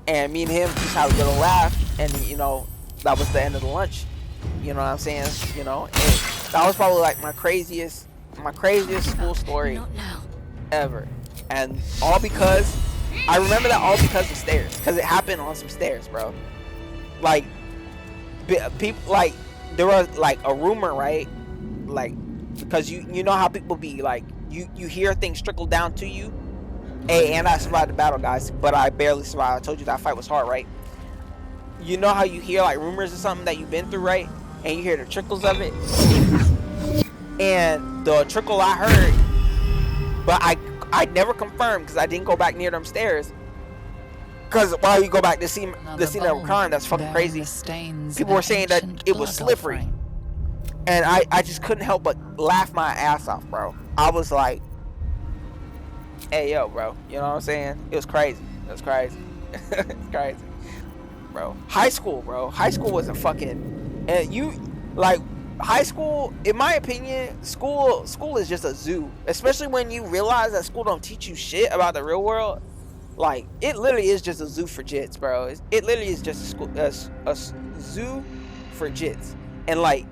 And me and him just had a little laugh, and you know that was the end of the lunch. You know what I'm saying? You know, and that was probably like my craziest school story ever, and all because I remember that all because of stairs, because it happened on some stairs, bro. Like people, like there was like a rumor, right? Like because you know how people be like you hear things trickle down to you. Hey, and I survived the battle, guys, but I barely survived. I told you that fight was hard, right? You know how you hear like rumors or something that you've been through, right? And you hear the trickles of it. And the trickle I heard, but I never confirmed because I didn't go back near them stairs. Because while you go back to see the scene of a crime, that's fucking crazy. People were saying that it was slippery, and I just couldn't help but laugh my ass off, bro. I was like, "Hey yo, bro," you know what I'm saying? It was crazy. It's crazy, bro. High school was a fucking, and you like. High school, in my opinion, school is just a zoo. Especially when you realize that school don't teach you shit about the real world. Like, it literally is just a zoo for jits, bro. It literally is just a, school, a zoo for jits. And like,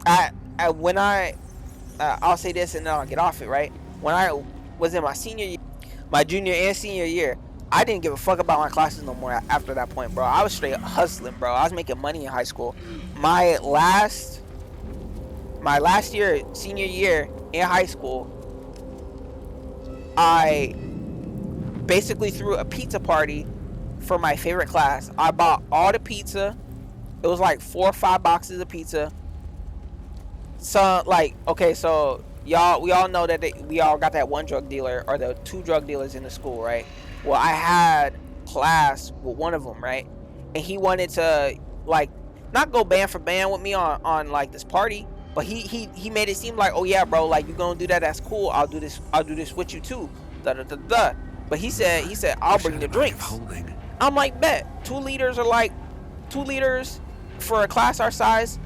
I'll say this and then I'll get off it, right? When I was in my senior year, my junior and senior year, I didn't give a fuck about my classes no more after that point, bro. I was straight hustling, bro. I was making money in high school. My last year, senior year in high school, I basically threw a pizza party for my favorite class. I bought all the pizza. It was like 4 or 5 boxes of pizza. So like, okay, so we all know that we all got that one drug dealer or the 2 drug dealers in the school, right? Well, I had class with one of them, right? And he wanted to like not go band for band with me on like this party, but he made it seem like, oh yeah, bro, like you gonna do that, that's cool. I'll do this with you too. Da da da da. But he said I'll bring the drinks. I'm like, bet. 2 liters are like 2 liters for a class our size.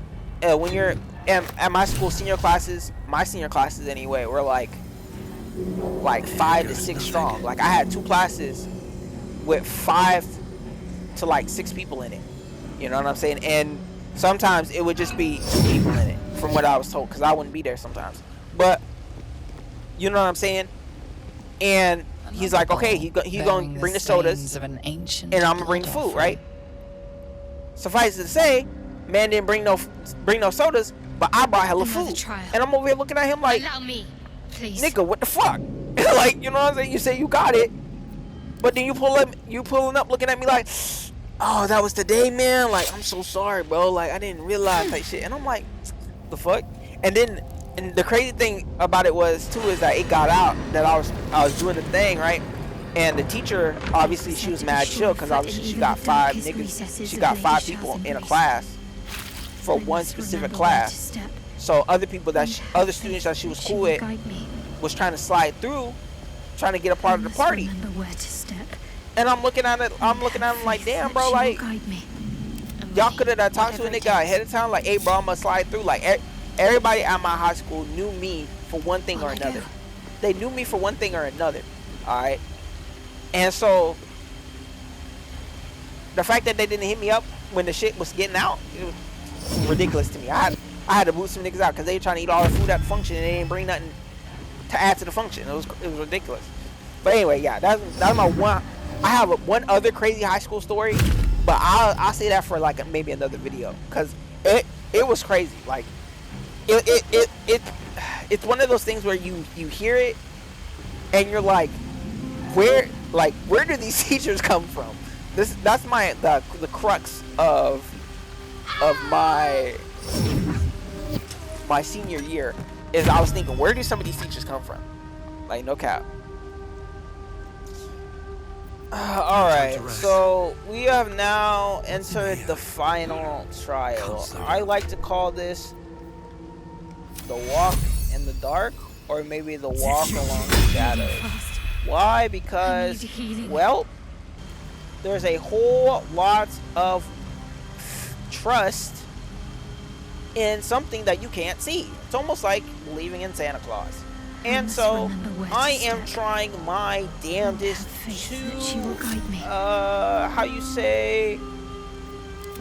When you're at my school, my senior classes anyway, were like 5 to 6 strong. Like I had 2 classes with 5 to like 6 people in it. You know what I'm saying? And sometimes it would just be 2 people in it, from what I was told, because I wouldn't be there sometimes. But you know what I'm saying? And he's like, okay, he gonna bring the sodas, and I'm gonna bring the food, right? Suffice it to say, man didn't bring no sodas, but I brought hella food, and I'm over here looking at him like, allow me, please. Nigga, what the fuck? Like, you know what I'm saying? You say you got it, but then you pulling up looking at me like, oh, that was today, man. Like, I'm so sorry, bro. Like, I didn't realize that shit. And I'm like, the fuck? And then, and the crazy thing about it was too is that it got out that I was doing the thing, right? And the teacher, obviously, she was mad chill because obviously she got 5 niggas. She got 5 people in a class for one specific class. So other students that she was cool with was trying to slide through, trying to get a part of the party. And I'm looking at him like, damn, bro, like, y'all could have talked to a nigga ahead of time, like, hey, bro, I'm gonna slide through. Like, everybody at my high school knew me for one thing or another. They knew me for one thing or another, all right? And so, the fact that they didn't hit me up when the shit was getting out, it was ridiculous to me. I had to boot some niggas out because they were trying to eat all the food at the function and they didn't bring nothing to add to the function. It was ridiculous. But anyway, yeah, that's my one. I have one other crazy high school story, but I'll say that for like maybe another video because it was crazy. Like it's one of those things where you hear it and you're like, where do these teachers come from? That's the crux of my senior year is I was thinking, where do some of these teachers come from? Like, no cap. Alright, so we have now entered the final trial. I like to call this the walk in the dark, or maybe the walk along the shadows. Why? Because, well, there's a whole lot of trust in something that you can't see. It's almost like believing in Santa Claus. And so, I am trying my damnedest to, how you say, a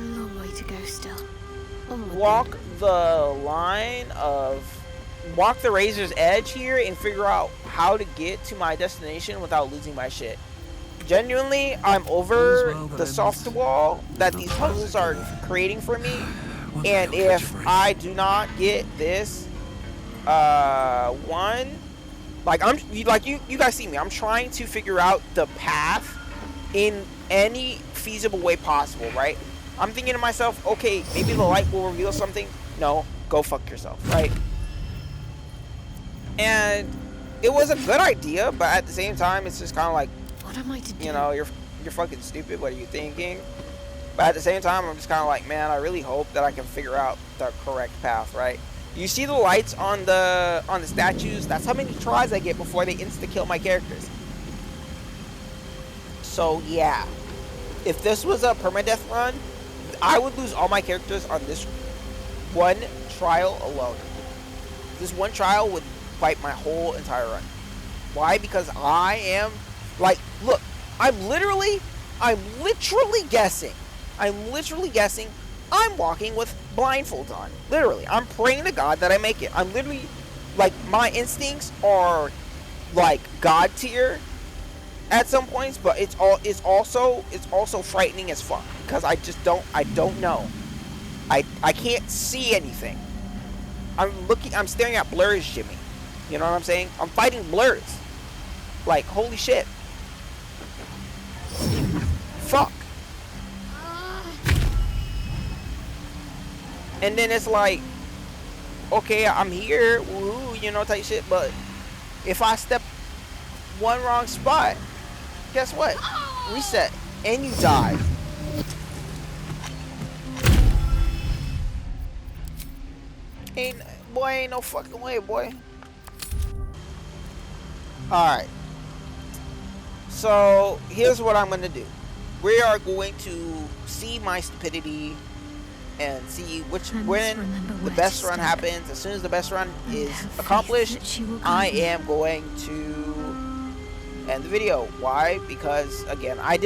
long way to go still. walk the razor's edge here and figure out how to get to my destination without losing my shit. Genuinely, I'm over the soft wall that these puzzles are creating for me, and if I do not get this one, like you guys see me, I'm trying to figure out the path in any feasible way possible, right? I'm thinking to myself, okay, maybe the light will reveal something. No, go fuck yourself, right? And it was a good idea, but at the same time, it's just kind of like, what am I to do? You know, you're fucking stupid. What are you thinking? But at the same time, I'm just kind of like, man, I really hope that I can figure out the correct path, right? You see the lights on the statues? That's how many tries I get before they insta-kill my characters. So yeah, if this was a permadeath run, I would lose all my characters on this one trial alone. This one trial would wipe my whole entire run. Why? Because I am Like, look, I'm literally guessing. I'm literally guessing I'm walking with blindfolds on. Literally. I'm praying to God that I make it. I'm literally, like, my instincts are, like, God tier at some points, but it's also frightening as fuck. Because I don't know. I can't see anything. I'm staring at blurs, Jimmy. You know what I'm saying? I'm fighting blurs. Like, holy shit. Fuck. And then it's like, okay, I'm here, woo, you know, type shit, but if I step one wrong spot, guess what? Reset, and you die. Ain't no fucking way, boy. Alright. So, here's what I'm gonna do. We are going to see my stupidity and see when the best run happens. As soon as the best run is accomplished, I am going to end the video. Why? Because, again, I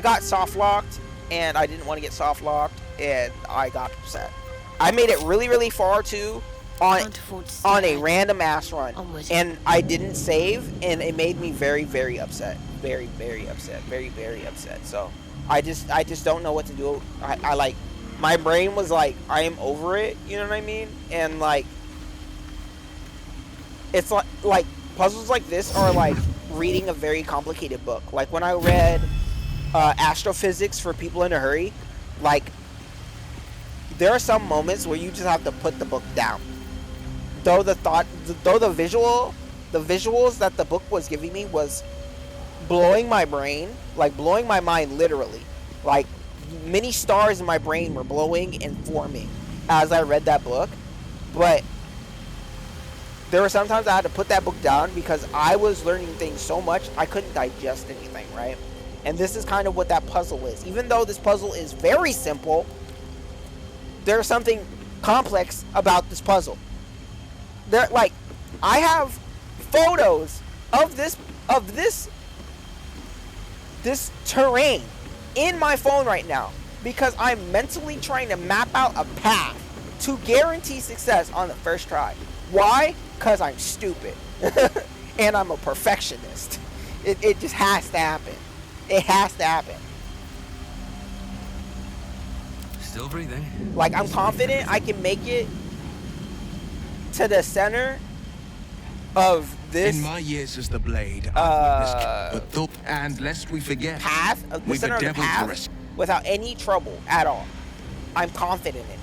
got soft locked, and I didn't want to get soft locked, and I got upset. I made it really, really far, too, on a random ass run, and I didn't save, and it made me very, very upset. Very, very upset. Very, very upset. So, I just don't know what to do. I like, my brain was like, I am over it, you know what I mean? And, like, it's like puzzles like this are like reading a very complicated book. Like, when I read Astrophysics for People in a Hurry, like, there are some moments where you just have to put the book down. Though the visuals that the book was giving me was blowing my brain, like blowing my mind literally. Like, many stars in my brain were blowing and forming as I read that book. But there were sometimes I had to put that book down because I was learning things so much I couldn't digest anything, right? And this is kind of what that puzzle is. Even though this puzzle is very simple, there's something complex about this puzzle. Like, I have photos of this terrain in my phone right now because I'm mentally trying to map out a path to guarantee success on the first try. Why? Because I'm stupid. And I'm a perfectionist. It just has to happen. It has to happen. Still breathing. Like, I'm confident I can make it to the center of this. In my years as the blade, I've witnessed, and lest we forget, path of the center of the path without any trouble at all. I'm confident in it.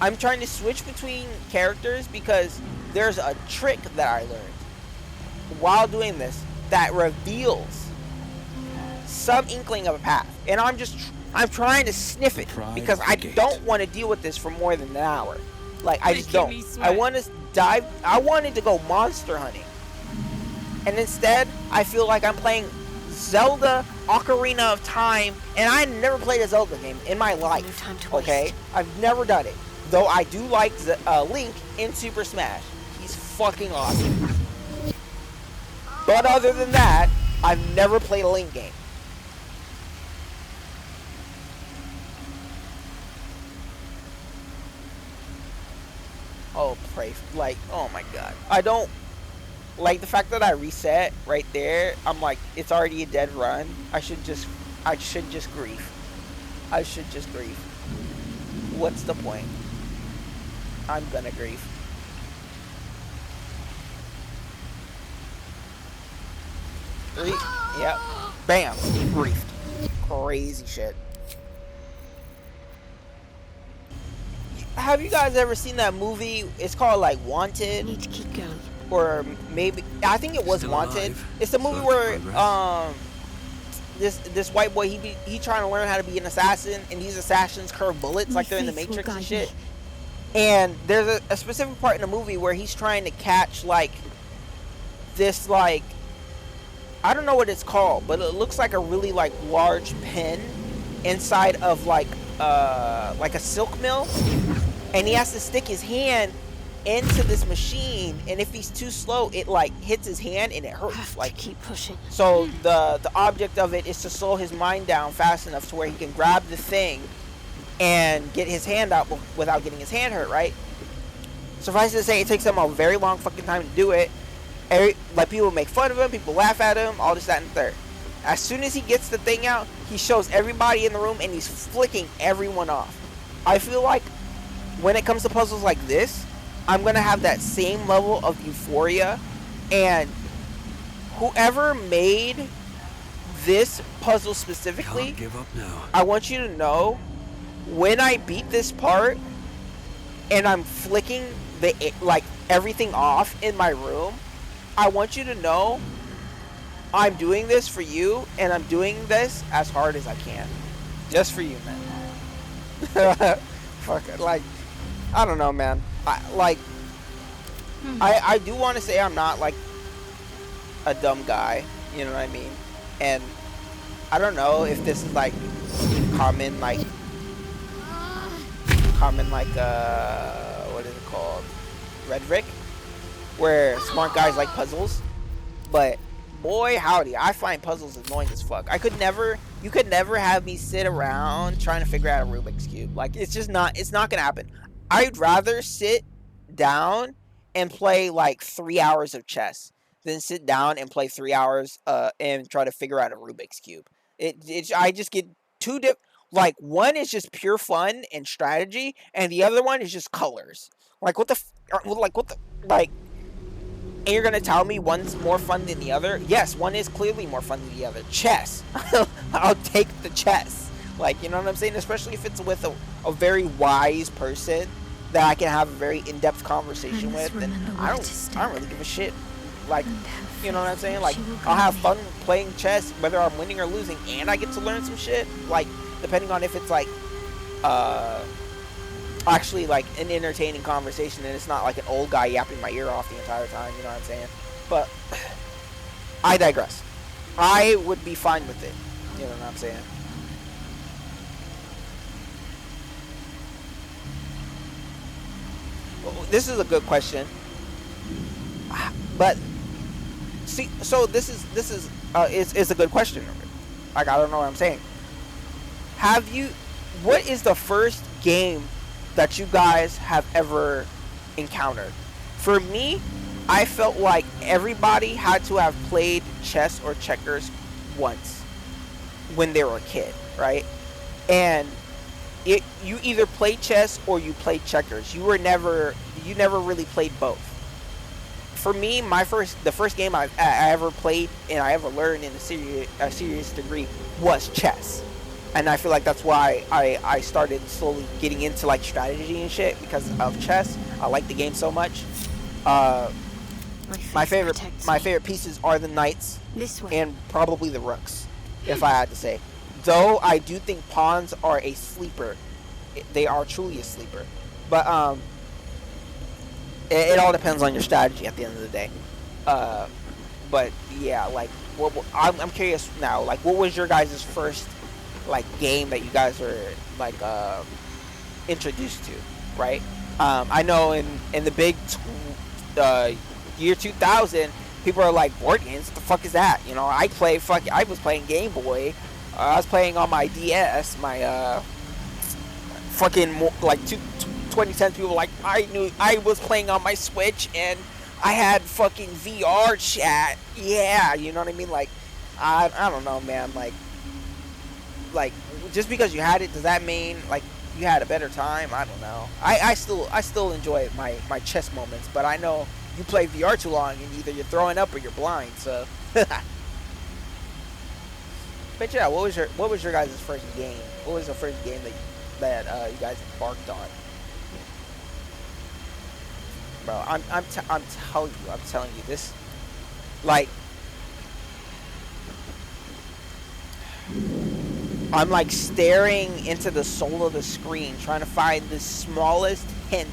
I'm trying to switch between characters because there's a trick that I learned while doing this that reveals some inkling of a path, and I'm trying to sniff it because I don't want to deal with this for more than an hour. Like, I just don't. I want to dive. I wanted to go monster hunting, and instead I feel like I'm playing Zelda Ocarina of Time, and I never played a Zelda game in my life. Okay, I've never done it. Though I do like Link in Super Smash. He's fucking awesome. But other than that, I've never played a Link game. Oh, like, oh my god. I don't like the fact that I reset right there. I'm like, it's already a dead run. I should just grief. I should just grief. What's the point? I'm gonna grief. Yep. Bam. Griefed. Crazy shit. Have you guys ever seen that movie? It's called like Wanted. Need to keep going. Or maybe I think it was Still Wanted. alive. It's the movie where this white boy he trying to learn how to be an assassin, and these assassins curve bullets like they're in the Matrix and shit. And there's a specific part in the movie where he's trying to catch like this, like, I don't know what it's called, but it looks like a really like large pen inside of like a silk mill, and he has to stick his hand into this machine, and if he's too slow, it like hits his hand and it hurts. Like, keep pushing. So the object of it is to slow his mind down fast enough to where he can grab the thing and get his hand out without getting his hand hurt, right? Suffice it to say, it takes him a very long fucking time to do it. Like, people make fun of him, people laugh at him, all this, that, and the third. As soon as he gets the thing out, he shows everybody in the room and he's flicking everyone off. I feel like when it comes to puzzles like this, I'm gonna have that same level of euphoria, and whoever made this puzzle specifically, Can't give up now. I want you to know, when I beat this part and I'm flicking like everything off in my room, I want you to know I'm doing this for you, and I'm doing this as hard as I can, just for you, man. Fuck it, like, I don't know, man. I do want to say I'm not like a dumb guy, you know what I mean? And I don't know if this is like common what is it called? Rhetoric, where smart guys like puzzles, but boy howdy, I find puzzles annoying as fuck. You could never have me sit around trying to figure out a Rubik's Cube. Like, it's not gonna happen. I'd rather sit down and play like 3 hours of chess than sit down and play 3 hours and try to figure out a Rubik's Cube. I just get two like, one is just pure fun and strategy, and the other one is just colors. Like, and you're gonna tell me one's more fun than the other? Yes, one is clearly more fun than the other. Chess. I'll take the chess. Like, you know what I'm saying? Especially if it's with a very wise person that I can have a very in-depth conversation with, and I don't really give a shit. Like, you know what I'm saying? Like, I'll have fun playing chess, whether I'm winning or losing, and I get to learn some shit. Like, depending on if it's like, actually like an entertaining conversation, and it's not like an old guy yapping my ear off the entire time, you know what I'm saying? But I digress. I would be fine with it, you know what I'm saying? Well, this is a good question, but see, so this is a good question. Like, I don't know what I'm saying. What is the first game that you guys have ever encountered? For me, I felt like everybody had to have played chess or checkers once when they were a kid, right? And you either played chess or you played checkers. You never really played both. For me, the first game I ever played and I ever learned in a serious degree was chess. And I feel like that's why I started slowly getting into like strategy and shit, because of chess. I like the game so much. My favorite pieces are the knights and probably the rooks, if I had to say. Though I do think pawns are a sleeper. They are truly a sleeper. But it all depends on your strategy at the end of the day. But yeah, like, I'm curious now. Like, what was your guys' first like game that you guys were like introduced to, right? I know in the big year 2000, people are like, board games, what the fuck is that? You know, I was playing Game Boy. I was playing on my DS, my like 2010 people were like, I knew I was playing on my Switch and I had fucking VR chat. Yeah, you know what I mean? Like, I don't know, man. Like, just because you had it, does that mean like you had a better time? I don't know. I still enjoy my chess moments, but I know you play VR too long and either you're throwing up or you're blind. So, but yeah, what was your guys' first game? What was the first game that you guys embarked on? Bro, I'm telling you this, like, I'm like staring into the soul of the screen, trying to find the smallest hint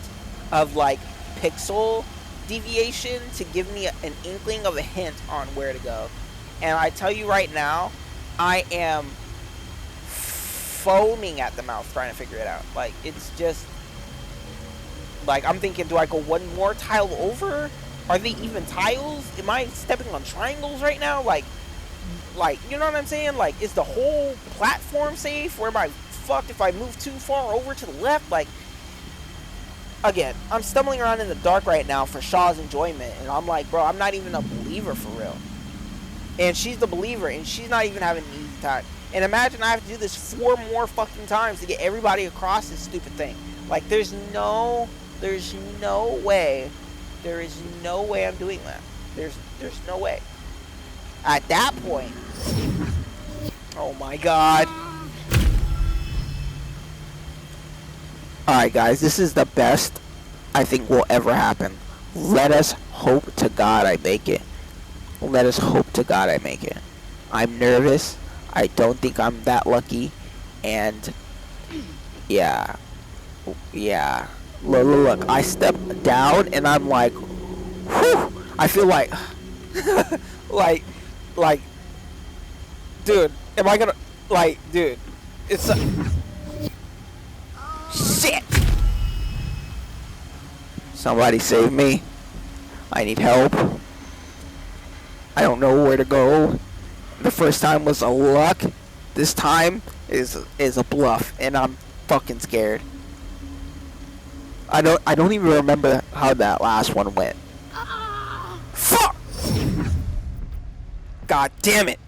of like pixel deviation to give me an inkling of a hint on where to go. And I tell you right now, I am foaming at the mouth trying to figure it out. Like, it's just Like, I'm thinking, do I go one more tile over? Are they even tiles? Am I stepping on triangles right now? Like, you know what I'm saying? Like, is the whole platform safe? Or am I fucked if I move too far over to the left? Like, again, I'm stumbling around in the dark right now for Shaw's enjoyment. And I'm like, bro, I'm not even a believer for real. And she's the believer, and she's not even having an easy time. And imagine I have to do this 4 more fucking times to get everybody across this stupid thing. Like, there's no way. There is no way I'm doing that. There's no way. At that point. Oh my god. Alright guys, this is the best I think will ever happen. Let us hope to God I make it. Let us hope to God I make it. I'm nervous. I don't think I'm that lucky. And yeah. Yeah. Look. I step down and I'm like, whew. I feel like, like, dude, am I gonna, like, dude, it's a, shit. Somebody save me. I need help. I don't know where to go. The first time was a luck. This time is a bluff, and I'm fucking scared. I don't even remember how that last one went. Fuck! God damn it!